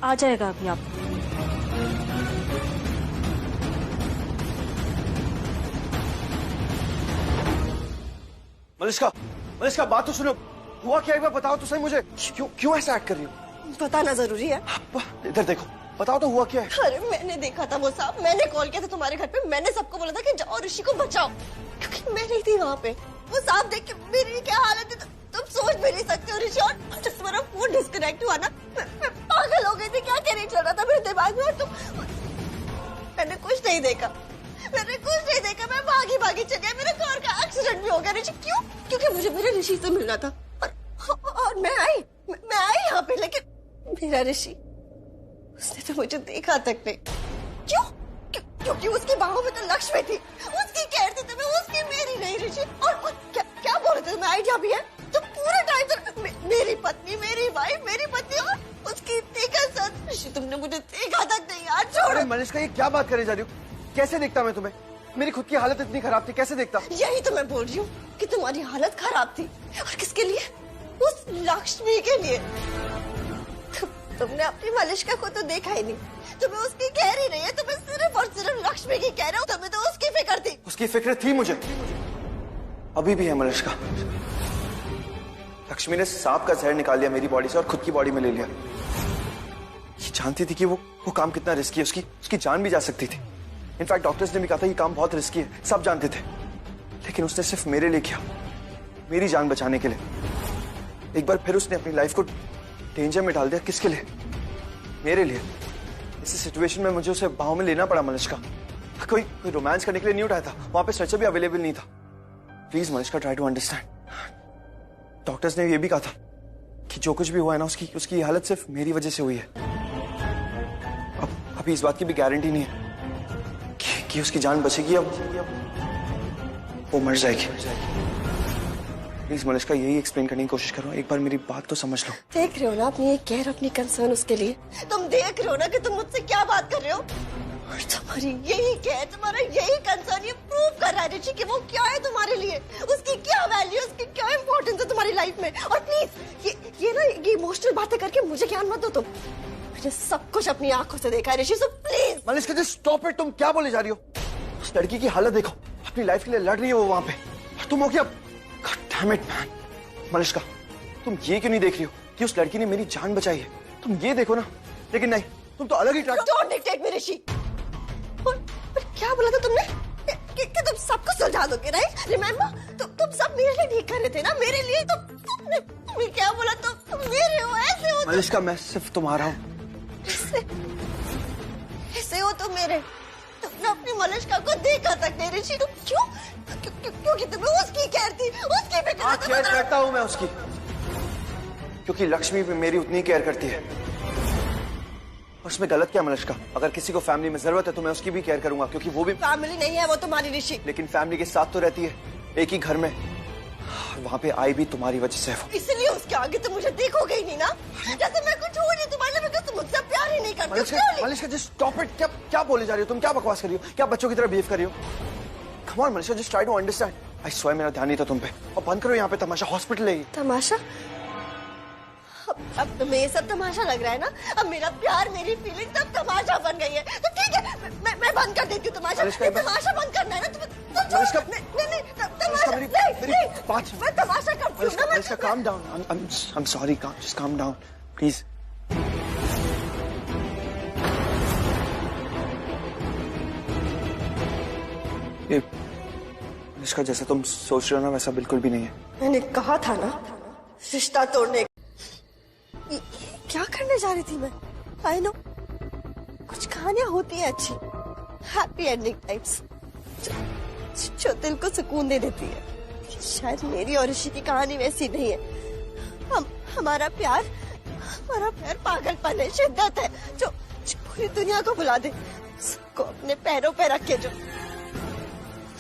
आ जाएगा अभी। आप मलिष्का बात तो सुनो। हुआ क्या एक बार बताओ तो सही मुझे। क्यों ऐसा एक्ट कर रही हो? बताना जरूरी है? इधर देखो, बताओ तो हुआ क्या है? अरे मैंने देखा था वो सांप, मैंने कॉल किया था तुम्हारे घर पे। मैंने सबको बोला था कि जाओ ऋषि को बचाओ, क्योंकि मैं नहीं थी वहाँ पे। वो सांप देख के मेरी क्या हालत है तुम सोच भी नहीं सकते हो ऋषि। और जब तुम्हारा फोन डिस्कनेक्ट हुआ ना, मैं पागल हो गई थी। क्या कहने चल रहा था मेरे दिमाग में। और तुम, मैंने कुछ नहीं देखा, मैं भागी चली आई। मेरे कार का एक्सीडेंट भी हो गया ऋषि। क्यों? क्योंकि मुझे मेरे ऋषि से मिलना था। और मैं आई यहाँ पे, लेकिन मेरा ऋषि, उसने तो मुझे देखा तक नहीं। क्यों? क्योंकि उसकी बाहों में तो लक्ष्मी थी, उसकी केयर थी, तो मैं उसकी, मेरी नहीं ऋषि। और क्या बोल रहे थे? मैं आइडिया भी है तो पूरे टाइम तो मेरी पत्नी, मेरी वाइफ, मेरी पत्नी और उसकी इतनी कसम। ऋषि तुमने मुझे देखा तक नहीं यार, छोड़ो। मलिष्का ये क्या बात करे जा रही हो? कैसे देखता मैं तुम्हें? मेरी खुद की हालत इतनी खराब थी, कैसे देखता? यही तो मैं बोल रही हूँ कि तुम्हारी हालत खराब थी। और किसके लिए? उस लक्ष्मी के लिए। तुमने अपनी मलिष्का को तो देखा ही नहीं, तुम्हें उसकी कह ही नहीं है। तुम्हें सिर्फ और सिर्फ लक्ष्मी की कह रहे हो। तुम्हें तो उसकी फिक्र थी। उसकी फिक्र थी मुझे, अभी भी है मलिष्का। लक्ष्मी ने सांप का जहर निकाल लिया मेरी बॉडी से और खुद की बॉडी में ले लिया। ये जानती थी कि वो काम कितना रिस्की है, उसकी जान भी जा सकती थी। इनफैक्ट डॉक्टर्स ने भी कहा था ये काम बहुत रिस्की है, सब जानते थे। लेकिन उसने सिर्फ मेरे लिए किया, मेरी जान बचाने के लिए। एक बार फिर उसने अपनी लाइफ को डेंजर में डाल दिया। किसके लिए? मेरे लिए। इस सिचुएशन में मुझे उसे बाहों में लेना पड़ा मलिष्का। कोई रोमांस करने के लिए नहीं उठाया था, वहां पे स्ट्रेचर भी अवेलेबल नहीं था। Please Malishka, try to understand. Doctors ने ये भी कहा था कि जो कुछ भी हुआ है ना, उसकी हालत सिर्फ मेरी वजह से हुई है। अभी इस बात की भी गारंटी नहीं है कि उसकी जान बचेगी या वो मर जाएगी। प्लीज मलिष्का, यही एक्सप्लेन करने की कोशिश करो। एक बार मेरी बात तो समझ लो। देख रहे हो ना अपनी केयर, अपनी कंसर्न उसके लिए। तुम देख रहे हो ना कि तुम मुझसे क्या बात कर रहे हो। और तुम्हारी यही केयर, तुम्हारा यही कंसर्न ये प्रूव कर रहा है ऋषि कि वो क्या है तुम्हारे लिए, उसकी क्या वैल्यू, उसकी क्या इंपॉर्टेंस है तुम्हारी लाइफ में। और प्लीज ये इमोशनल बातें करके मुझे ज्ञान मत दो तुम। मैंने सब कुछ अपनी आंखों से देखा है Rishi, so please. Malishka just stop it. तुम क्या बोले जा रही हो? उस लड़की की हालत देखो, अपनी लाइफ के लिए लड़ रही है वो वहां पे। तुम हो क्या? God damn it, man. Malishka, तुम ये क्यों नहीं देख रही हो कि उस लड़की ने मेरी जान बचाई है? तुम ये देखो ना। लेकिन नहीं, तुम तो अलग ही ट्रैक। Don't dictate me, ऋषि। और क्या बोला था तुमने कि तुम सबको सुलझा दोगे, राइट? रिमेम्बर, तुम सब मेरे लिए ठीक कर रहे थे ना, मेरे लिए। तुमने क्या बोला? तुम मेरे हो, ऐसे हो। मलिष्का, मैं सिर्फ तुम्हारा हूँ। ऐसे हो तुम मेरे। तुमने अपनी मलिष्का को देखा तक नहीं ऋषि। तुम क्योंकि तुम्हें उसकी केयर थी, उसकी फिक्र थी। केयर करता हूँ मैं उसकी, क्योंकि लक्ष्मी भी मेरी उतनी केयर करती है। उसमें गलत क्या मलिष्का? अगर किसी को फैमिली में जरूरत है तो मैं उसकी भी केयर करूंगा, क्योंकि वो भी फैमिली नहीं है वो तुम्हारी ऋषि। लेकिन फैमिली के साथ तो रहती है। एक ही घर में, वहां पे आई भी तुम्हारी वजह से। इसलिए उसके आगे तो मुझे देखोगे ही नहीं ना, जैसे मैं कुछ हूँ नहीं तुम्हारे लिए, तुम मुझसे प्यार ही नहीं करते। Malishka just stop it. क्या बोले जा रही हो तुम? क्या बकवास कर रही हो? क्या बच्चों की तरह बिहेव कर रही हो? Come on Malishka, just try to understand. I swear मेरा ध्यान नहीं था तुम पे। अब बंद करो यहाँ पे तमाशा, हॉस्पिटल है ये। तमाशा? अब तुम्हें ये सब तमाशा लग रहा है ना? अब मेरा प्यार, मेरी फीलिंग सब तमाशा बन गई है। तो ठीक है, मैं बंद कर देती हूँ तमाशा। तमाशा बंद करना है ना तुम्हें? मैं तमाशा करती हूँ ना। Malishka calm down. I'm sorry. Just calm down, please. ये मलिश्का जैसा तुम सोच रहे हो ना वैसा बिल्कुल भी नहीं है। मैंने कहा था ना रिश्ता तोड़ने। क्या करने जा रही थी मैं? आई नो कुछ कहानियां होती हैं अच्छी, हैप्पी एंडिंग टाइप्स, जो दिल को सुकून दे देती है। शायद मेरी और ऋषि की कहानी वैसी नहीं है। हमारा प्यार पागलपन है, शिद्दत है, जो पूरी दुनिया को भुला दे, सबको अपने पैरों पे रख के जो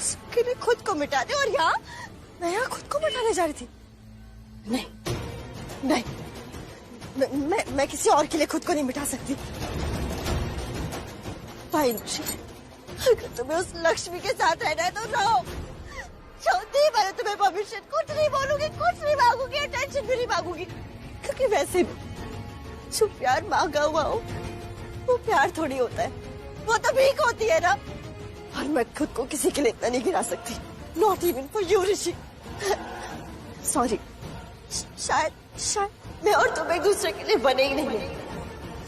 सबके लिए खुद को मिटा दे। और मैं यहाँ खुद को मिटाने जा रही थी? नहीं, मैं किसी और के लिए खुद को नहीं मिटा सकती। भाई अगर तुम्हें उस लक्ष्मी के साथ रहना है तो रहो। चौथी मैंने तुम्हें परमिशन, कुछ नहीं बोलूंगी, कुछ नहीं मांगूंगी, अटेंशन भी नहीं मांगूंगी, क्योंकि वैसे भी जो प्यार मांगा हुआ हो वो प्यार थोड़ी होता है, वो तो भीख होती है ना। और मैं खुद को किसी के लिए इतना नहीं गिरा सकती, not even for you Rishi. Sorry, शायद मैं और तुम एक दूसरे के लिए बने ही नहीं।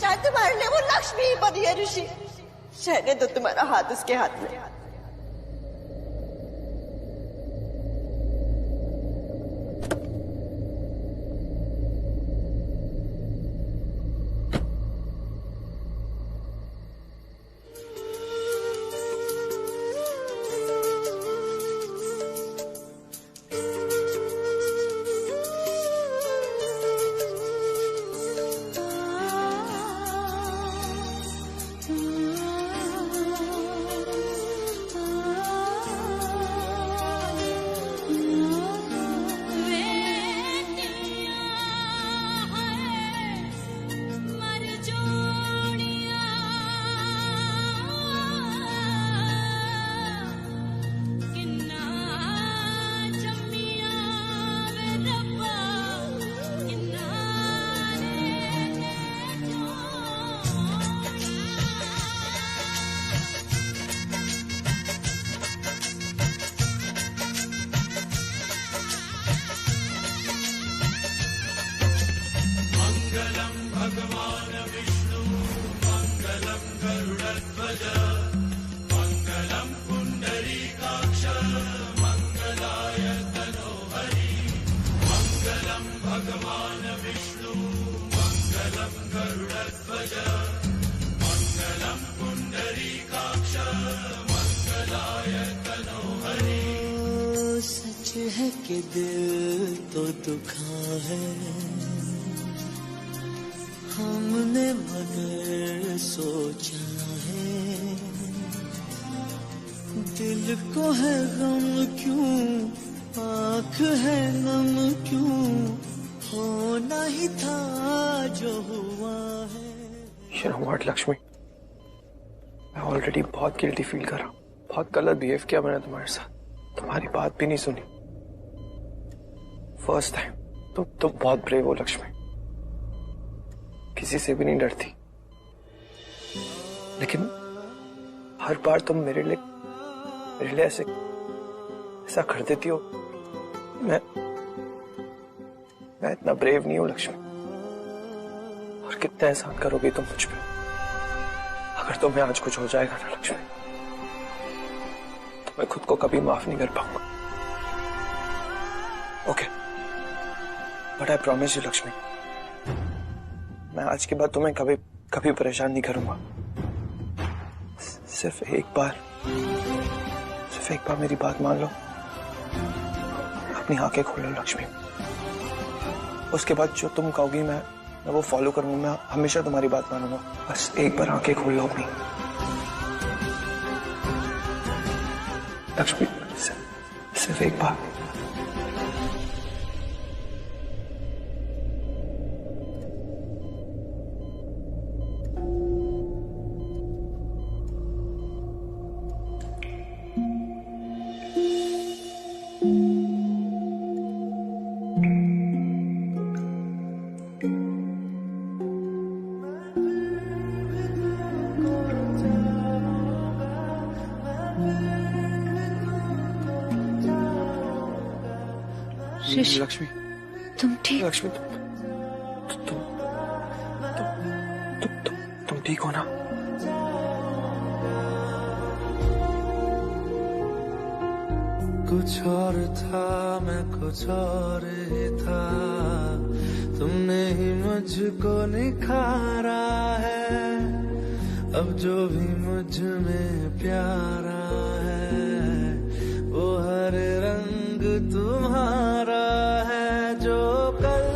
शायद तुम्हारे लिए वो लक्ष्मी ही बनी है ऋषि। रहने दो तुम्हारा हाथ उसके हाथ में। सच है कि दिल तो दुखा है, हमने मगर सोचा है, दिल को है गम क्यों, आँख है नम क्यों, होना ही था जो हुआ है। You know what, लक्ष्मी, मैं ऑलरेडी बहुत गिल्टी फील कर रहा हूँ। बहुत गलत बिहेव किया मैंने तुम्हारे साथ, तुम्हारी बात भी नहीं सुनी। फर्स्ट टाइम तुम बहुत ब्रेव हो लक्ष्मी, किसी से भी नहीं डरती, लेकिन हर बार तुम मेरे लिए ऐसा कर देती हो। मैं इतना ब्रेव नहीं हूं लक्ष्मी। और कितना एहसान करोगी तुम मुझ पे अगर तुम्हें आज कुछ हो जाएगा ना लक्ष्मी, तो मैं खुद को कभी माफ नहीं कर पाऊंगा। Okay, but I promise you Lakshmi, मैं आज के बाद तुम्हें कभी परेशान नहीं करूंगा। सिर्फ एक बार मेरी बात मान लो, अपनी आंखें खोलो लक्ष्मी। उसके बाद जो तुम कहोगी मैं वो फॉलो करूंगा। मैं हमेशा तुम्हारी बात मानूंगा। बस एक बार आंखें खोल लो अपनी। लक्ष्मी सिर्फ एक बार। लक्ष्मी, तुम ठीक? लक्ष्मी, तुम ठीक हो ना? कुछ और था, मैं कुछ और ही था, तुमने ही मुझको निखारा है। अब जो भी मुझ में प्यारा है, वो हर रंग तुम्हारा है। जो कल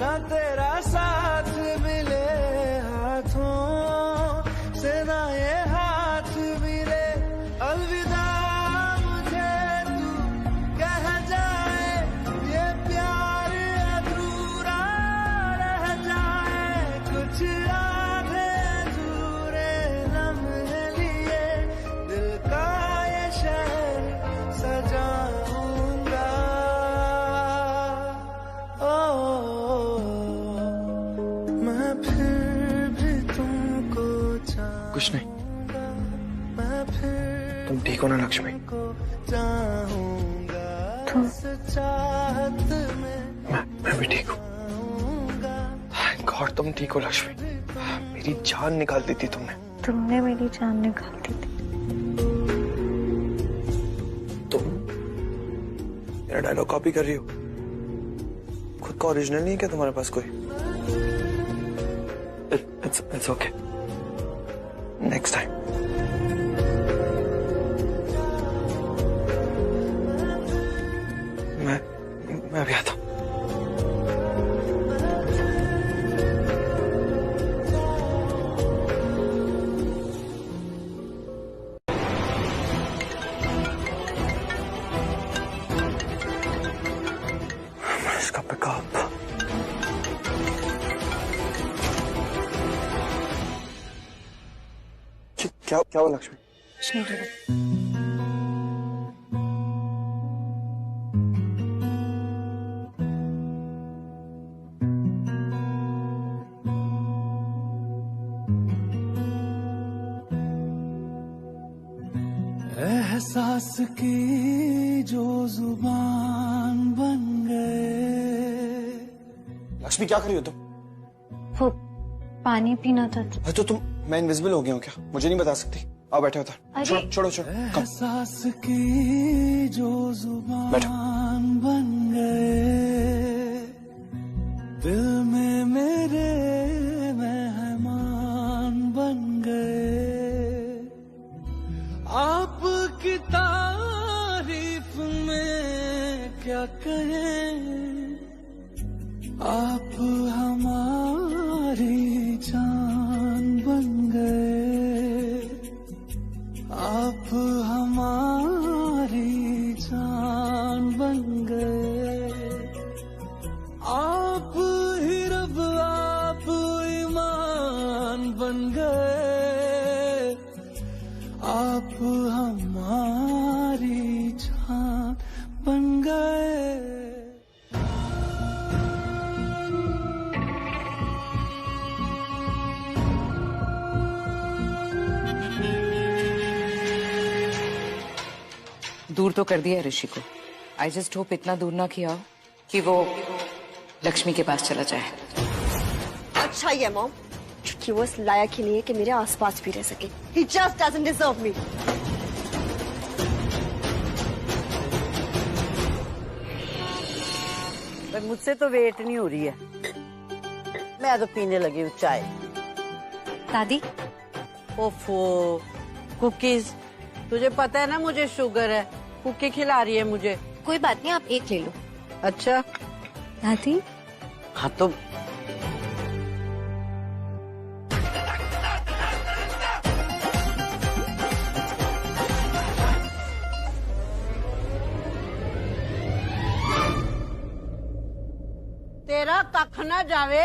ना तेरा साथ मिले हाथों से, ना ये हाथ मिले, अलविदा मुझे तू कह जाए, ये प्यार अधूरा रह जाए। कुछ आधे अधूरे लम्हे लिए दिल का ये शहर सजाऊंगा। मैं फिर भी तुमको कुछ नहीं। तुम ठीक हो ना लक्ष्मी? मैं भी ठीक हूँ। थैंक गॉड तुम ठीक हो लक्ष्मी। मेरी जान निकाल दी थी तुमने। तुमने मेरी जान निकाल दी थी। तुम मेरा डायलॉग कॉपी कर रही हो? खुद का ओरिजिनल नहीं है क्या तुम्हारे पास कोई? It's okay, next time. मैं भी आता हूँ। इसका पिकअप क्या हुआ लक्ष्मी? कुछ नहीं डरा। एहसास की जो जुबान बन गए। लक्ष्मी क्या कर रही हो तुम? वो पानी पीना था। अरे तो तुम, मैं इनविजिबल हो गया हूँ क्या? मुझे नहीं बता सकती। आओ बैठे उधर। छोड़ो एहसास की जो जुबान बन गए, दिल में मेरे मेहमान बन गए। आपकी तारीफ में क्या कहें, आप हमारी जान बन गए। आप हमारी जान बन गए। आप ही रब, आप ईमान बन गए। आप हमारी जान बन गए। दूर तो कर दिया ऋषि को। आई जस्ट होप इतना दूर ना किया कि वो लक्ष्मी के पास चला जाए। अच्छा ही है मॉम, क्योंकि वो इस लायक ही नहीं है कि मेरे आसपास भी रह सके। He just doesn't deserve me. मुझसे तो वेट नहीं हो रही है, मैं तो पीने लगी हूँ चाय। दादी ओफो, कुकीज। तुझे पता है ना मुझे शुगर है, कुकी खिला रही है मुझे। कोई बात नहीं, आप एक ले लो। अच्छा दादी। हाँ तो तेरा कख ना जावे।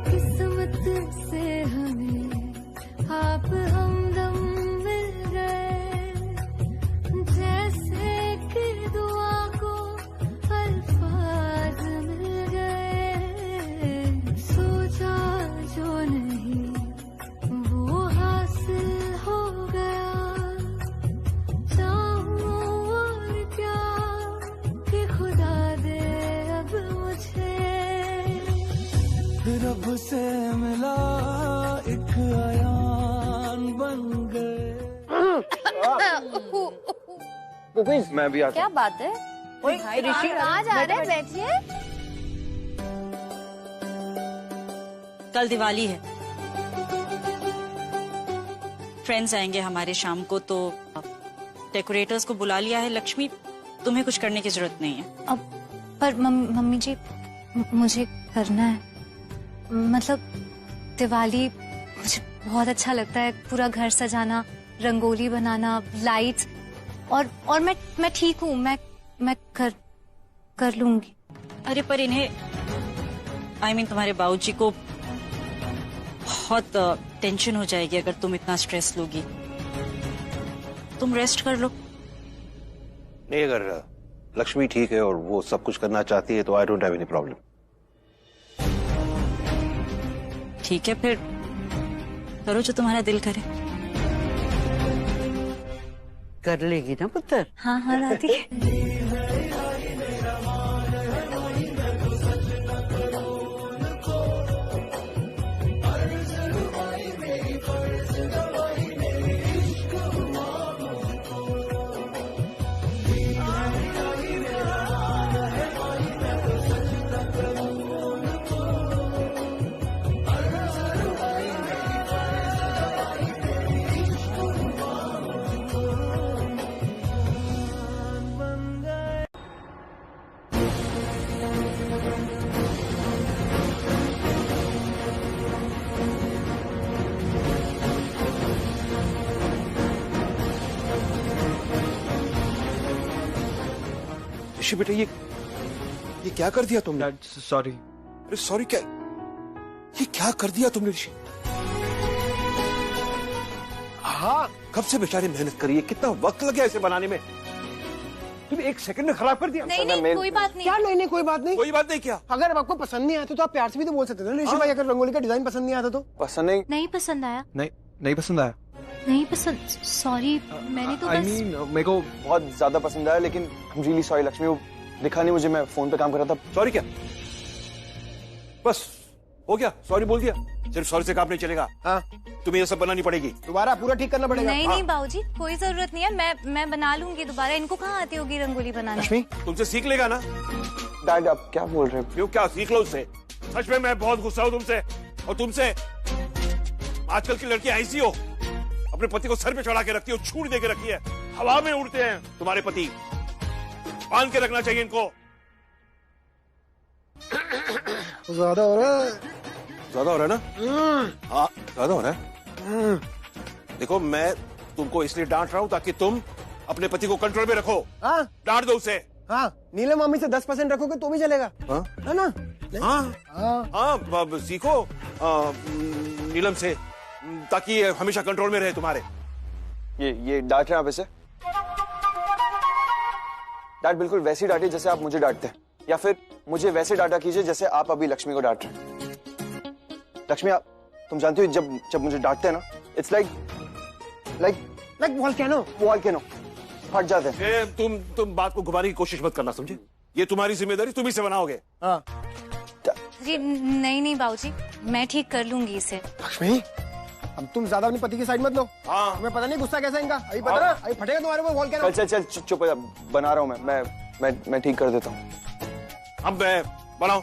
किस्मत से हमें आप हमदम मिल गए, जैसे कि दुआ को अल्फाज मिल गए। सोचा जो नहीं वो हासिल हो गया, चाहूं और क्या कि खुदा दे अब मुझे। रब से मिला एक आयान बन गए। मैं भी आता क्या बात है? भाई ऋषि कहाँ जा रहे हैं? बैठिए। कल दिवाली है, फ्रेंड्स आएंगे हमारे शाम को, तो डेकोरेटर्स को बुला लिया है। लक्ष्मी, तुम्हें कुछ करने की जरूरत नहीं है। अब पर मम्मी जी मुझे करना है, मतलब दिवाली मुझे बहुत अच्छा लगता है, पूरा घर सजाना, रंगोली बनाना, लाइट्स, और मैं ठीक हूँ, मैं कर लूंगी। अरे पर इन्हें तुम्हारे बाबूजी को बहुत टेंशन हो जाएगी अगर तुम इतना स्ट्रेस लोगी। तुम रेस्ट कर लो। नहीं, अगर लक्ष्मी ठीक है और वो सब कुछ करना चाहती है तो I don't have any problem. ठीक है, फिर करो जो तुम्हारा दिल करे। कर लेगी ना पुत्र? हाँ हाँ दादी। ऋषि बेटा, ये क्या कर दिया तुमने? सॉरी। अरे सॉरी क्या? ये क्या कर दिया तुमने ऋषि? हाँ, कब से बेचारे मेहनत करी है, कितना वक्त लगा इसे बनाने में, तुम एक सेकंड में खराब कर दिया। नहीं, कोई बात नहीं। क्या नहीं, कोई बात नहीं। कोई बात नहीं क्या? अगर आपको पसंद नहीं आया तो आप प्यार से भी तो बोल सकते थे ना ऋषि भाई, अगर रंगोली का डिजाइन पसंद नहीं आता तो। पसंद नहीं पसंद आया। नहीं पसंद आया। नहीं पसंद, सॉरी, मैंने तो बस मेरे को बहुत ज्यादा पसंद आया, लेकिन I am really sorry Lakshmi, वो दिखा नहीं मुझे, मैं फोन पे काम कर रहा था। सॉरी क्या? बस हो गया, सॉरी बोल दिया, सिर्फ सॉरी से काम नहीं चलेगा। हाँ, तुम्हें ये सब बनानी पड़ेगी, दोबारा पूरा ठीक करना पड़ेगा। नहीं बाबूजी, कोई जरूरत नहीं है, मैं बना लूंगी दोबारा। इनको कहाँ आती होगी रंगोली बनाना? लक्ष्मी, तुमसे सीख लेगा ना। डैड आप क्या बोल रहे हैं? क्यों, क्या सीख लो उससे? सच में मैं बहुत गुस्सा हूँ तुमसे, और तुमसे आजकल की लड़कियां ऐसी हो, अपने पति को सर पे चढ़ा के रखती हो, छूट दे के रखी है, हवा में उड़ते हैं तुम्हारे पति, बांध के रखना चाहिए इनको। ज्यादा हो रहा है। ज्यादा हो रहा है ना? हाँ, ज्यादा हो रहा है। देखो, मैं तुमको इसलिए डांट रहा हूँ ताकि तुम अपने पति को कंट्रोल में रखो। हाँ, डांट दो उसे। हाँ, नीलम मामी से 10% रखोगे तो भी चलेगा। हाँ? है ना? हाँ हाँ, सीखो नीलम से, ताकि हमेशा कंट्रोल में रहे तुम्हारे। ये डांट रहे हैं आप इसे? डैड बिल्कुल वैसे ही डांटिए जैसे आप मुझे डांटते हैं, या फिर मुझे वैसे डांटा कीजिए जैसे आप अभी लक्ष्मी को डांट रहे हैं। लक्ष्मी, आप तुम जानती हो जब मुझे डांटते हैं ना, इट्स लाइक वॉल्केनो फट जाते हैं। तुम बात को घुमाने की कोशिश मत करना, समझे? ये तुम्हारी जिम्मेदारी, तुम ही से बनाओगे। हाँ। जी नहीं बाबूजी, मैं ठीक कर लूंगी इसे। लक्ष्मी, अब तुम ज्यादा अपनी पति की साइड मत लो। हाँ। तुम्हें पता नहीं गुस्सा कैसा इनका, अभी पता ना, अभी फटेगा तुम्हारे को वॉल्केनो। चल चुप हो जा, बना रहा हूँ मैं ठीक कर देता हूँ। अब मैं बनाओ,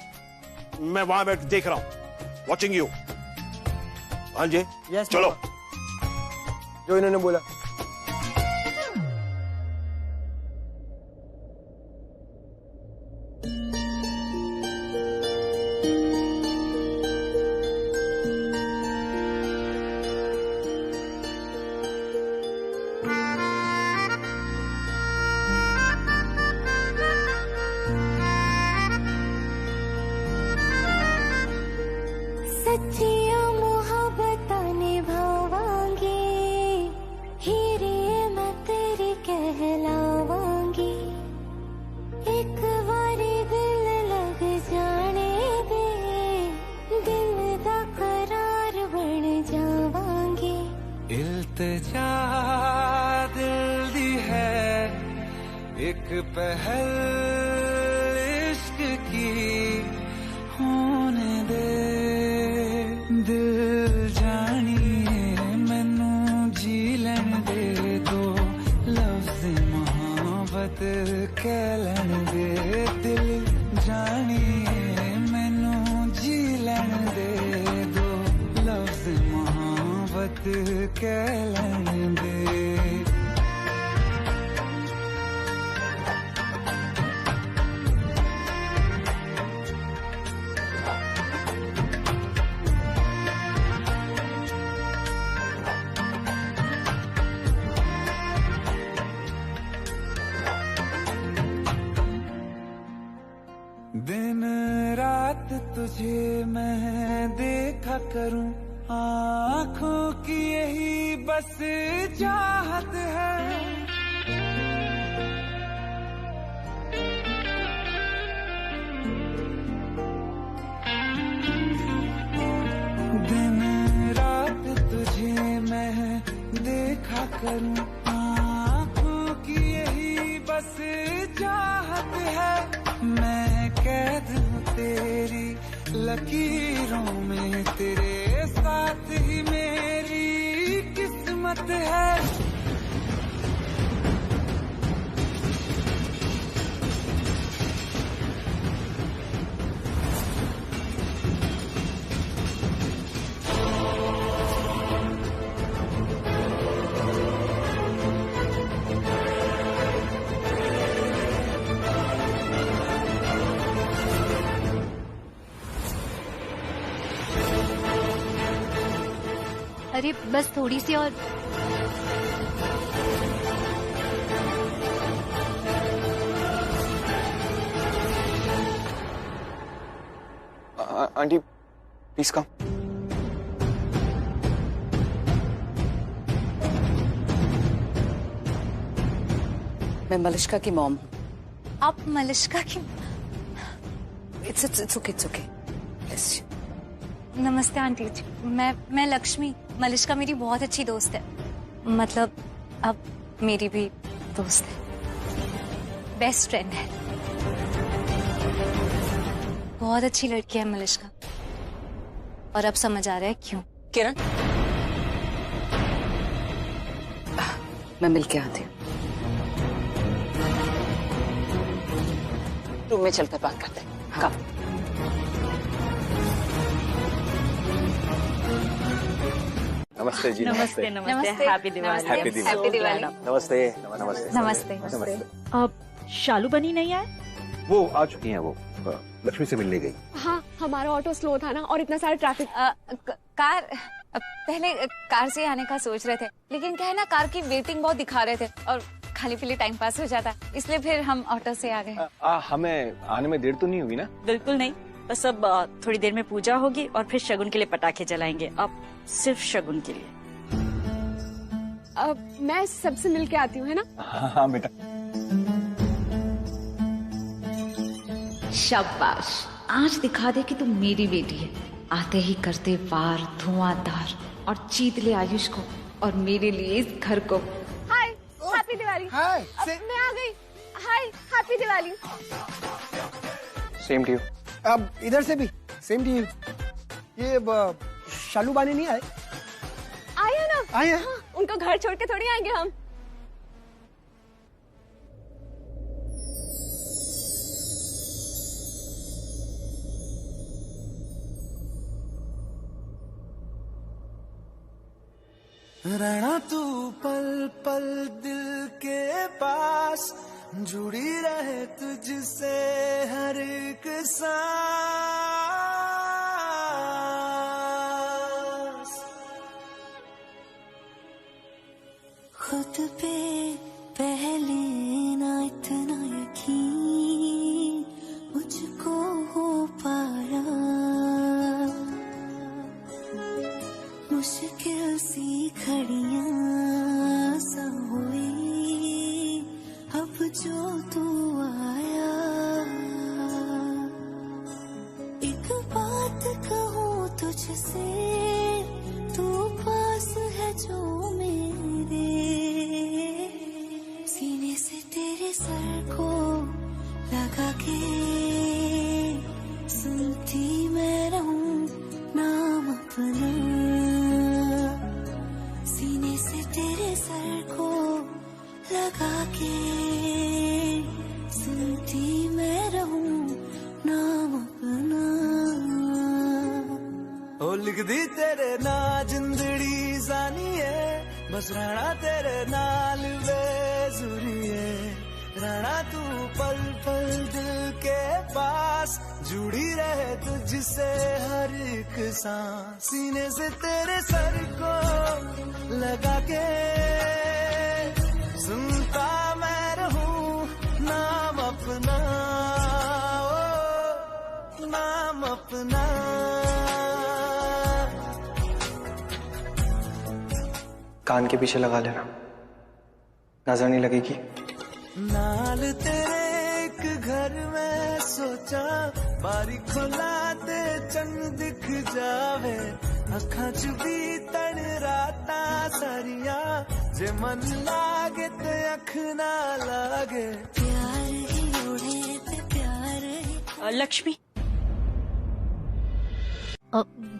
मैं वहां बैठ देख रहा हूँ, वॉचिंग यू। हाँ जी, चलो जो इन्होंने बोला। सच्चिया मोहब्बत निभावांगी, हीरे मैं तेरी कहलावांगी। एक बारी दिल लग जाने दे, दिल दा करार बन जावांगी। इल्तिजा दिल दी है एक पहल इश्क की, होने दे दिल जानिए मैनू जी लैन दे दो, लफ्ज़ मोहब्बत कह लैन दे। दिल जानिए मैनू जी लैन दे दो, लफ्ज़ मोहब्बत कह लैन दे। दिन रात तुझे मैं देखा करूं, आँखों की यही बस चाहत है। दिन रात तुझे मैं देखा करूं, आँखों की यही बस चाहत है। मैं कैद हूँ तेरी लकीरों में, तेरे साथ ही मेरी किस्मत है। अरे बस थोड़ी सी और। Aunty please come. मैं मलिश्का की मॉम हूँ। आप मलिश्का की? It's okay. नमस्ते आंटी जी, मैं लक्ष्मी। मलिश्का मेरी बहुत अच्छी दोस्त है, मतलब अब मेरी भी दोस्त है, बेस्ट फ्रेंड है। बहुत अच्छी लड़की है मलिश्का, और अब समझ आ रहा है क्यों। किरण, मैं मिलके आती हूँ। रूम में चलकर बात करते हैं। हाँ। नमस्ते जी। नमस्ते। हैप्पी दिवाली। हैप्पी दिवाली। नमस्ते। नमस्ते। अब शालू बनी नहीं आए? वो आ चुकी हैं, वो लक्ष्मी से मिलने गई। हाँ, हमारा ऑटो स्लो था ना, और इतना सारा ट्रैफिक। कार पहले कार से आने का सोच रहे थे, लेकिन क्या है ना, कार की वेटिंग बहुत दिखा रहे थे और खाली पीली टाइम पास हो जाता, इसलिए फिर हम ऑटो से आ गए। हमें आने में देर तो नहीं हुई ना? बिल्कुल नहीं, बस अब थोड़ी देर में पूजा होगी और फिर शगुन के लिए पटाखे जलाएंगे। अब सिर्फ शगुन के लिए। अब मैं सबसे मिलके आती हूँ, है ना? हाँ बेटा। शाबाश, आज दिखा दे कि तू मेरी बेटी है। आते ही करते वार धुआंधार और जीत ले आयुष को और मेरे लिए इस घर को। हाय, हैप्पी दिवाली। हाय, मैं आ गई। Hi, happy Diwali. Same to you. अब इधर से भी सेम टू यू। ये शालू बानी नहीं आए? आए हैं ना? आए हैं। हाँ, उनको घर छोड़ के थोड़ी आएंगे हम। रहना तू पल पल दिल के पास, जुड़ी रहे तुझसे हर हर एक सांस। खुद पे पहले ना इतना यकीन मुझको हो पाया, मुश्किल सी घड़ियां सा हुई अब जो तू आया। एक बात कहूँ तुझसे, तू पास है जो मेरे, सीने से तेरे सर को लगा के सुनती मैं रहूं नाम अपना। सीने से तेरे सर को लगा के सुनती मैं रहूं नाम अपना। ओ लिख दी तेरे ना जिंदड़ी जानी है, बस रहना तेरे नाल बेजुरी है। रहना तू पल पल दिल के पास, जुड़ी रहे तुझसे हर एक सांस। सीने से तेरे सर को लगा के सुनता मैं रहूं नाम अपना, ओ नाम अपना। कान के पीछे लगा लेना, नजर नहीं लगेगी। नाल तेरे एक घर में सोचा, बारी खोला ते चंग दिख जावे। अखां च भी तन राता सारिया, जे मन लागे ते अख ना लागे। प्यार ही उड़े ते प्यार ही। लक्ष्मी।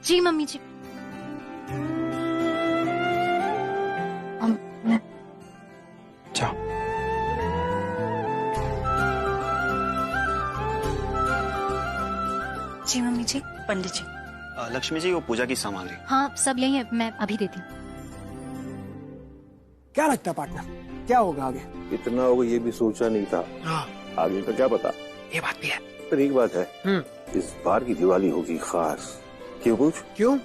जी मम्मी जी। जाओ। जी मम्मी जी। पंडित जी। लक्ष्मी जी वो पूजा की सामग्री। हाँ सब यही है, मैं अभी देती हूँ। क्या लगता है पार्टनर, क्या होगा आगे? इतना होगा ये भी सोचा नहीं था। हाँ। आगे का क्या पता। ये बात भी है। पर एक बात है, इस बार की दिवाली होगी खास। क्यों पूछ? क्यों?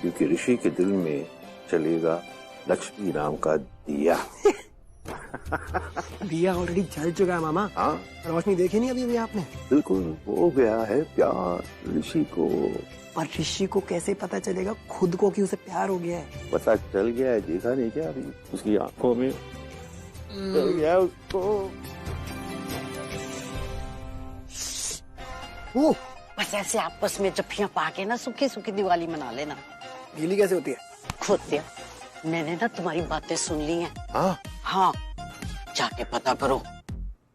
क्योंकि ऋषि के दिल में चलेगा लक्ष्मी नाम का दिया। दिया ऑलरेडी जल चुका है मामा। हाँ। रोशनी देखी नहीं अभी आपने? बिल्कुल हो गया है प्यार ऋषि को। पर ऋषि को कैसे पता चलेगा खुद को कि उसे प्यार हो गया है? पता चल गया है, देखा नहीं क्या अभी उसकी आंखों में चल गया है उसको। बस ऐसे आपस में जफ्फियां पाके ना सूखी सूखी दिवाली मना लेना। गीली कैसे होती है? खुद दिया, मैंने ना तुम्हारी बातें सुन ली हैं। हाँ, जाके पता करो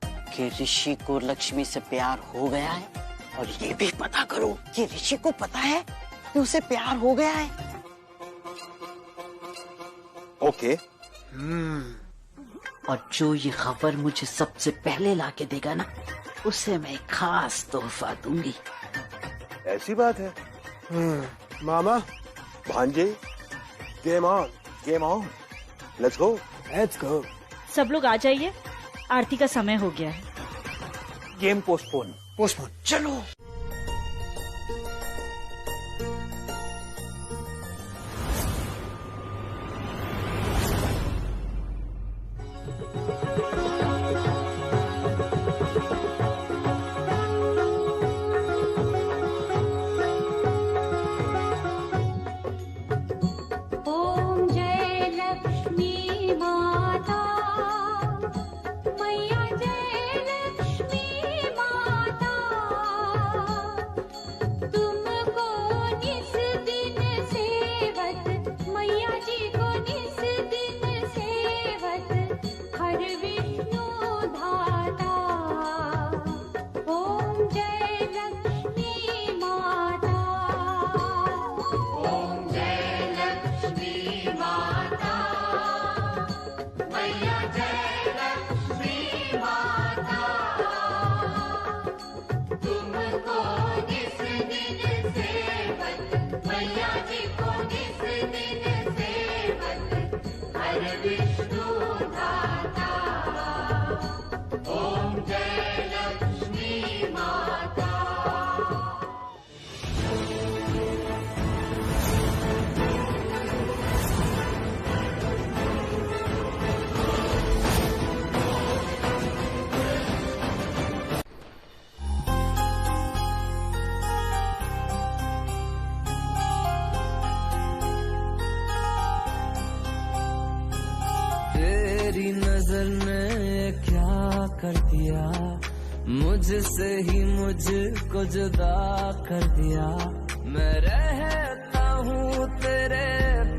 कि ऋषि को लक्ष्मी से प्यार हो गया है, और ये भी पता करो कि ऋषि को पता है कि उसे प्यार हो गया है। ओके। और जो ये खबर मुझे सबसे पहले लाके देगा ना, उसे मैं एक खास तोहफा दूंगी। ऐसी बात है। मामा। भांजे, game on, game on, let's go, let's go. सब लोग आ जाइए, आरती का समय हो गया है। Game postpone. पोस्टपोन। चलो। से ही मुझको जुदा कर दिया। मैं रहता हूँ तेरे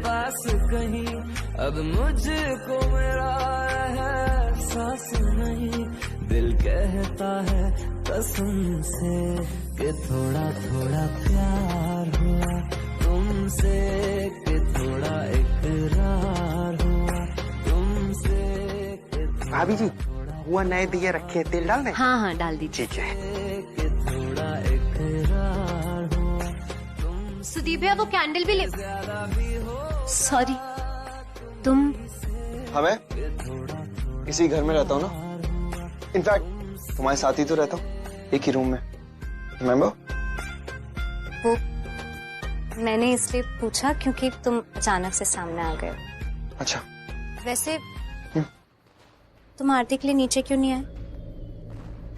पास कहीं, अब मुझको मेरा एहसास नहीं। दिल कहता है कसम से कि थोड़ा थोड़ा प्यार हुआ तुमसे, कि थोड़ा इकरार हुआ तुमसे। भाभी जी, वो नए दिए रखे, तेल डालना है? हाँ हाँ डाल दीजिए। ठीक है। सुदीप भैया वो कैंडल भी ले। सॉरी, तुम? हाँ, मैं इसी घर में रहता हूँ ना। इनफैक्ट तुम्हारे साथ ही तो रहता हूँ, एक ही रूम में। रिमेम्बर? वो मैंने इसलिए पूछा क्योंकि तुम अचानक से सामने आ गए। अच्छा। वैसे तुम आरती के लिए नीचे क्यों नहीं आए?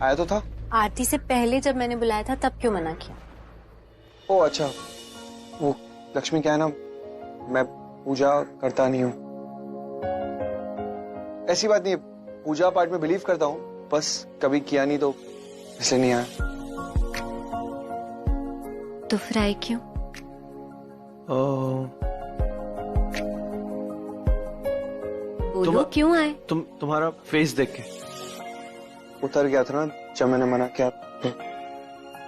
आया तो था। आरती से पहले जब मैंने बुलाया था तब क्यों मना किया? ओ अच्छा, वो लक्ष्मी क्या है ना, मैं पूजा करता नहीं हूँ। ऐसी बात नहीं है, पूजा पाठ में बिलीव करता हूँ, बस कभी किया नहीं तो इसलिए नहीं आया। तो फिर आए क्यों? बोलो क्यों आए? तुम्हारा फेस देख के उतर गया था ना जब मैंने मना किया,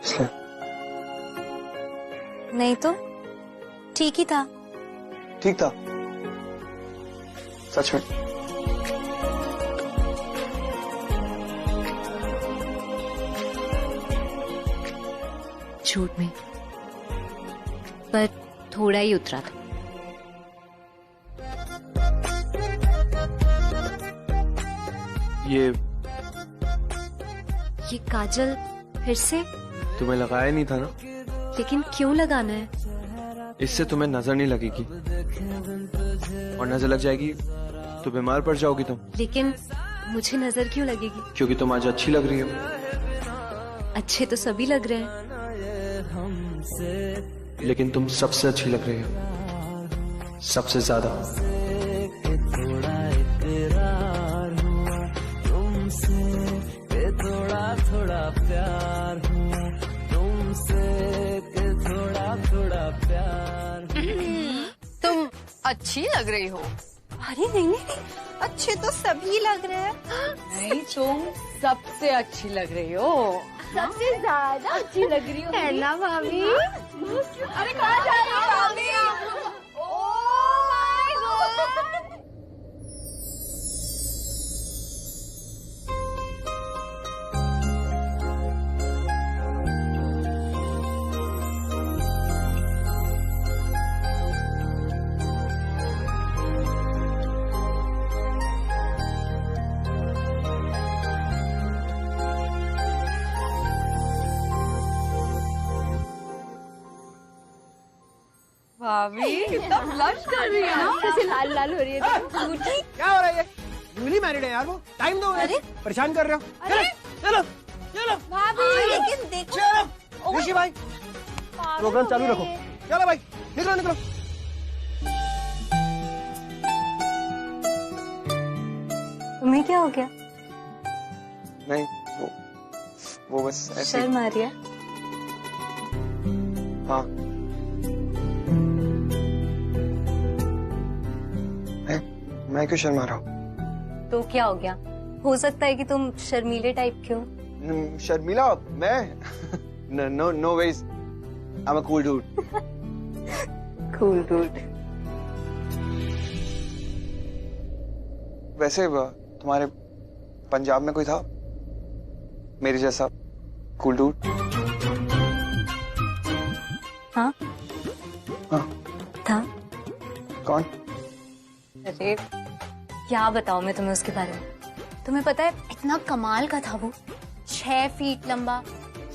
इसलिए। नहीं तो ठीक ही था। ठीक था सच में। झूठ में, पर थोड़ा ही उतरा था। ये काजल फिर से? तुम्हें लगाया नहीं था ना? लेकिन क्यों लगाना है? इससे तुम्हें नजर नहीं लगेगी, और नजर लग जाएगी तो बीमार पड़ जाओगी तुम। लेकिन मुझे नजर क्यों लगेगी? क्योंकि तुम आज अच्छी लग रही हो। अच्छे तो सभी लग रहे हैं, लेकिन तुम सबसे अच्छी लग रही हो, सबसे ज्यादा। थोड़ा थोड़ा प्यार हुआ तुमसे, के थोड़ा थोड़ा प्यार। तुम अच्छी लग रही हो। अरे नहीं नहीं, अच्छे तो सभी लग रहे हैं। नहीं, तुम सबसे अच्छी लग रही हो। सबसे ज्यादा अच्छी लग रही हो है ना भाभी? अरे कहाँ जा रही हो भाभी? भाभी कितना ब्लश कर रही है ना, कैसे लाल लाल हो रही है। क्या हो रहा है? न्यूली मैरिड है यार, वो टाइम दो। अरे परेशान कर रहे हो। चलो चलो चलो भाभी, लेकिन देखो। चलो ऋषि भाई, प्रोग्राम चालू रखो। चलो भाई, निकलो निकलो। तुम्हें क्या हो गया? नहीं, वो बस ऐसे। शर्म आ रही है? हाँ, मैं क्यों शर्मा रहा हूँ? तो क्या हो गया? हो सकता है कि तुम शर्मीले टाइप के हो। शर्मिला? मैं? No ways, I am a cool dude. Cool dude. वैसे तुम्हारे पंजाब में कोई था मेरे जैसा कूल डूड? हाँ हाँ था। कौन? अरे क्या बताऊं मैं तुम्हें उसके बारे में। तुम्हें पता है इतना कमाल का था वो, 6 फीट लंबा,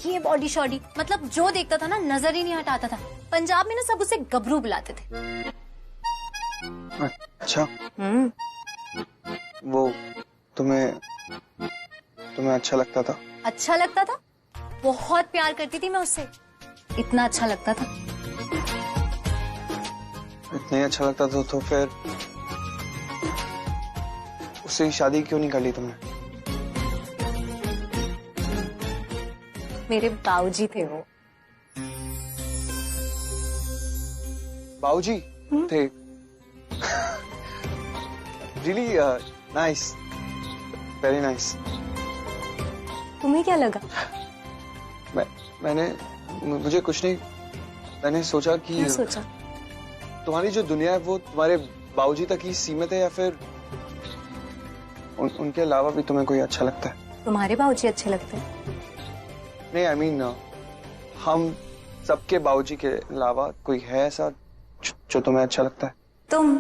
ये बॉडी शॉडी, मतलब जो देखता था ना नजर ही नहीं हटाता था। पंजाब में ना सब उसे गबरू बुलाते थे। अच्छा। वो तुम्हें अच्छा लगता था? अच्छा लगता था, बहुत प्यार करती थी मैं उससे, इतना अच्छा लगता था। इतना ही अच्छा लगता था तो फिर उससे शादी क्यों नहीं कर ली तुमने? मेरे बाऊजी थे वो। बाऊजी थे। Really nice, very nice. तुम्हें क्या लगा? मुझे कुछ नहीं, मैंने सोचा कि क्या सोचा? तुम्हारी जो दुनिया है वो तुम्हारे बाऊजी तक ही सीमित है, या फिर उनके अलावा भी तुम्हें कोई अच्छा लगता है? तुम्हारे बाऊजी अच्छे लगते हैं? नहीं, आई मीन हम सबके बाऊजी के अलावा कोई है ऐसा जो तुम्हें अच्छा लगता है? तुम।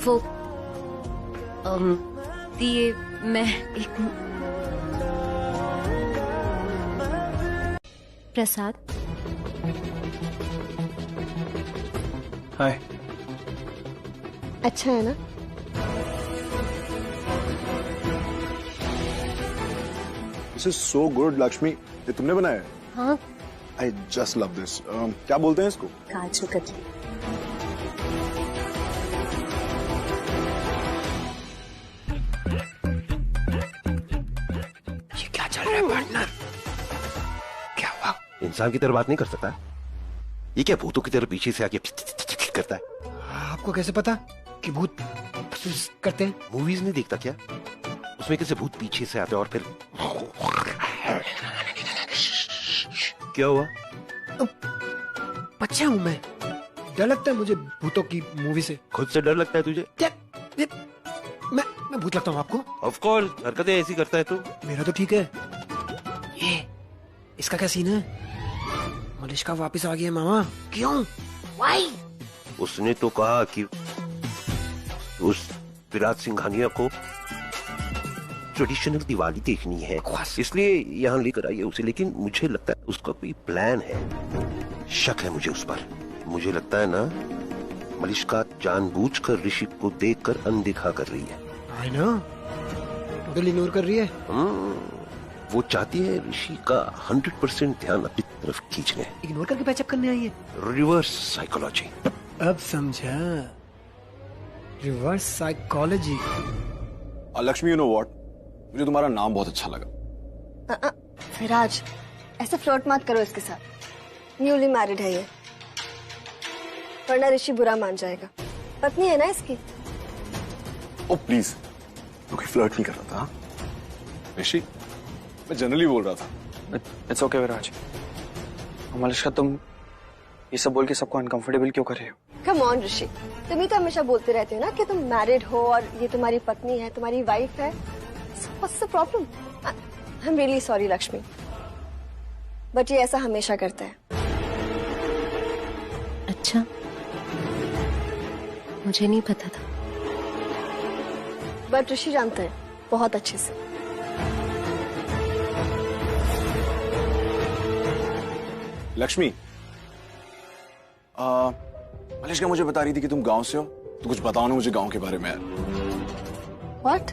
वो दिए मैं एक प्रसाद। हाय। अच्छा है ना? This is so good, Lakshmi. ये तुमने बनाया है? हाँ। I just love this. क्या बोलते हैं इसको? काजू कतली। ये क्या चल रहा है पार्टनर? क्या हुआ? इंसान की तरह बात नहीं कर सकता। ये क्या भूतों की तरह पीछे से आके करता है? आपको कैसे पता कि भूत करते हैं? मूवीज नहीं देखता क्या? उसमें कैसे भूत पीछे से आते और फिर क्या हुआ? बच्चा हूं मैं, डर लगता है मुझे भूतों की मूवी से। खुद से डर लगता है तुझे? क्या? मैं भूत लगता हूँ आपको? ऑफ कोर्स, हरकतें ऐसी करता है तू। मेरा तो ठीक है। ये इसका क्या सीन है? मलिश्का वापस आ गया मामा। क्यों? Why? उसने तो कहा कि उस विराट सिंघानिया को ट्रेडिशनल दिवाली देखनी है, इसलिए यहाँ लेकर आई है उसे। लेकिन मुझे लगता है उसका कोई प्लान है। शक है मुझे उस पर। मुझे लगता है ना, मलिश्का जानबूझकर ऋषि को देखकर अनदेखा कर रही है। I know, टोटली इग्नोर कर रही है। वो चाहती है ऋषि का 100% ध्यान अपनी तरफ खींचने। इग्नोर करके पैचअप करने आई है। Reverse psychology. अब समझा, reverse psychology. Lakshmi, you know what, मुझे तुम्हारा नाम बहुत अच्छा लगा। विराज, ऐसे फ्लर्ट मत करो इसके साथ। न्यूली मैरिड है ये, वरना ऋषि बुरा मान जाएगा। पत्नी है ना इसकी। ओ प्लीज, तो कोई फ्लर्ट नहीं कर रहा था ऋषि, मैं जनरली बोल रहा था। इट्स ओके विराज। मलिश्का, तुम ये सब बोल के सबको अनकंफर्टेबल क्यों कर रहे हो? कम ऑन ऋषि, तुम ही तो हमेशा बोलते रहते हो ना कि तुम मैरिड हो और ये तुम्हारी पत्नी है, तुम्हारी वाइफ है। What's the problem? I am really sorry Lakshmi, but ये ऐसा हमेशा करता है। अच्छा, मुझे नहीं पता था। बट ऋषि जानता है बहुत अच्छे से। लक्ष्मी, मलिश्का मुझे बता रही थी कि तुम गांव से हो, तो कुछ बताओ ना मुझे गांव के बारे में। What?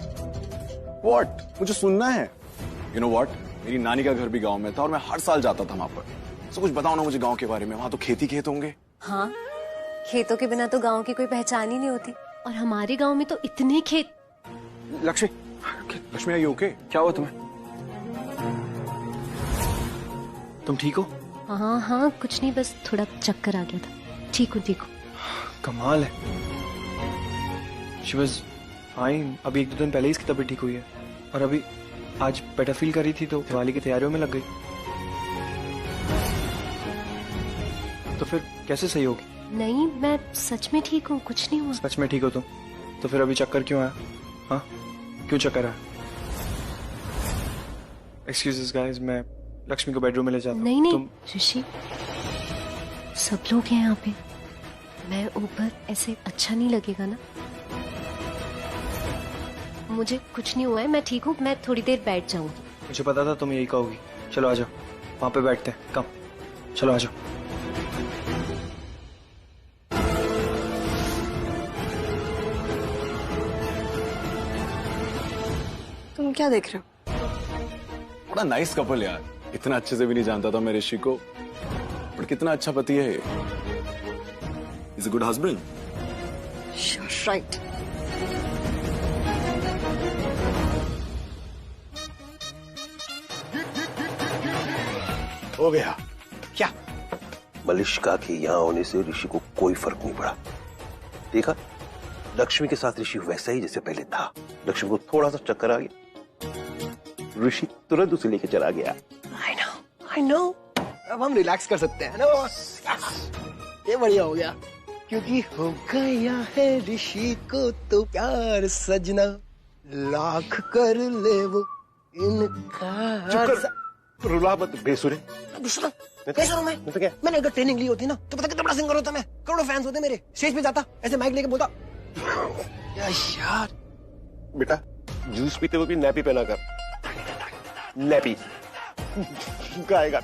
What? मुझे सुनना है। You know what? मेरी नानी का घर भी गांव में था और मैं हर साल जाता था वहां पर। तो कुछ बताओ ना मुझे गांव के बारे में। वहां तो खेती खेत होंगे। हाँ, खेतों के बिना तो गांव की कोई पहचान ही नहीं होती। और हमारे गांव में तो इतने खेत। Lakshmi, Lakshmi, are you okay? क्या हुआ तुम्हें? तुम ठीक हो? हाँ हाँ, कुछ नहीं, बस थोड़ा चक्कर आ गया था। ठीक हूँ, ठीक हूँ। कमाल है। She was fine। अभी 1-2 दिन पहले ही इसकी तबीयत ठीक हुई है, और अभी आज बेटर फील कर रही थी तो दिवाली की तैयारियों में लग गई। तो फिर कैसे सही होगी? नहीं, मैं सच में ठीक हूँ, कुछ नहीं हुआ। सच में ठीक हो तुम? तो फिर अभी चक्कर क्यों आया? हाँ, क्यों चक्कर आया? एक्सक्यूजेस गाइस, मैं लक्ष्मी को बेडरूम में ले जाता हूँ। नहीं नहीं ऋषि, सब लोग हैं यहाँ पे। मैं ऊपर ऐसे अच्छा नहीं लगेगा ना। मुझे कुछ नहीं हुआ है, मैं ठीक हूँ। मैं थोड़ी देर बैठ जाऊंगी। मुझे पता था तुम यही कहोगी। चलो आ जाओ, वहां पे बैठते हैं। कम, चलो आ जाओ। तुम क्या देख रहे हो? बड़ा नाइस कपल यार। इतना अच्छे से भी नहीं जानता था मैं ऋषि को, पर कितना अच्छा पति है। Is a good husband. You're right। हो गया। क्या? मलिष्का के यहाँ होने से ऋषि को कोई फर्क नहीं पड़ा। देखा, लक्ष्मी के साथ ऋषि वैसा ही जैसे पहले था। लक्ष्मी को थोड़ा सा चक्कर आ गया, ऋषि तुरंत उसे लेके चला गया। I know। अब हम रिलैक्स कर सकते हैं ना बॉस। ये बढ़िया हो गया, क्योंकि हो गया है ऋषि को तो प्यार सजना, लाख कर ले वो इनकार। रुला मत बेसुरे। कैसा मैं? तो क्या? मैंने अगर ट्रेनिंग ली होती ना तो पता कितना बड़ा सिंगर होता मैं, करोड़ों फैंस होते मेरे, स्टेज पे जाता ऐसे माइक लेके बोलता। यार बेटा, जूस पीते हुए भी नैपी पहना कर। नैपी गाएगा।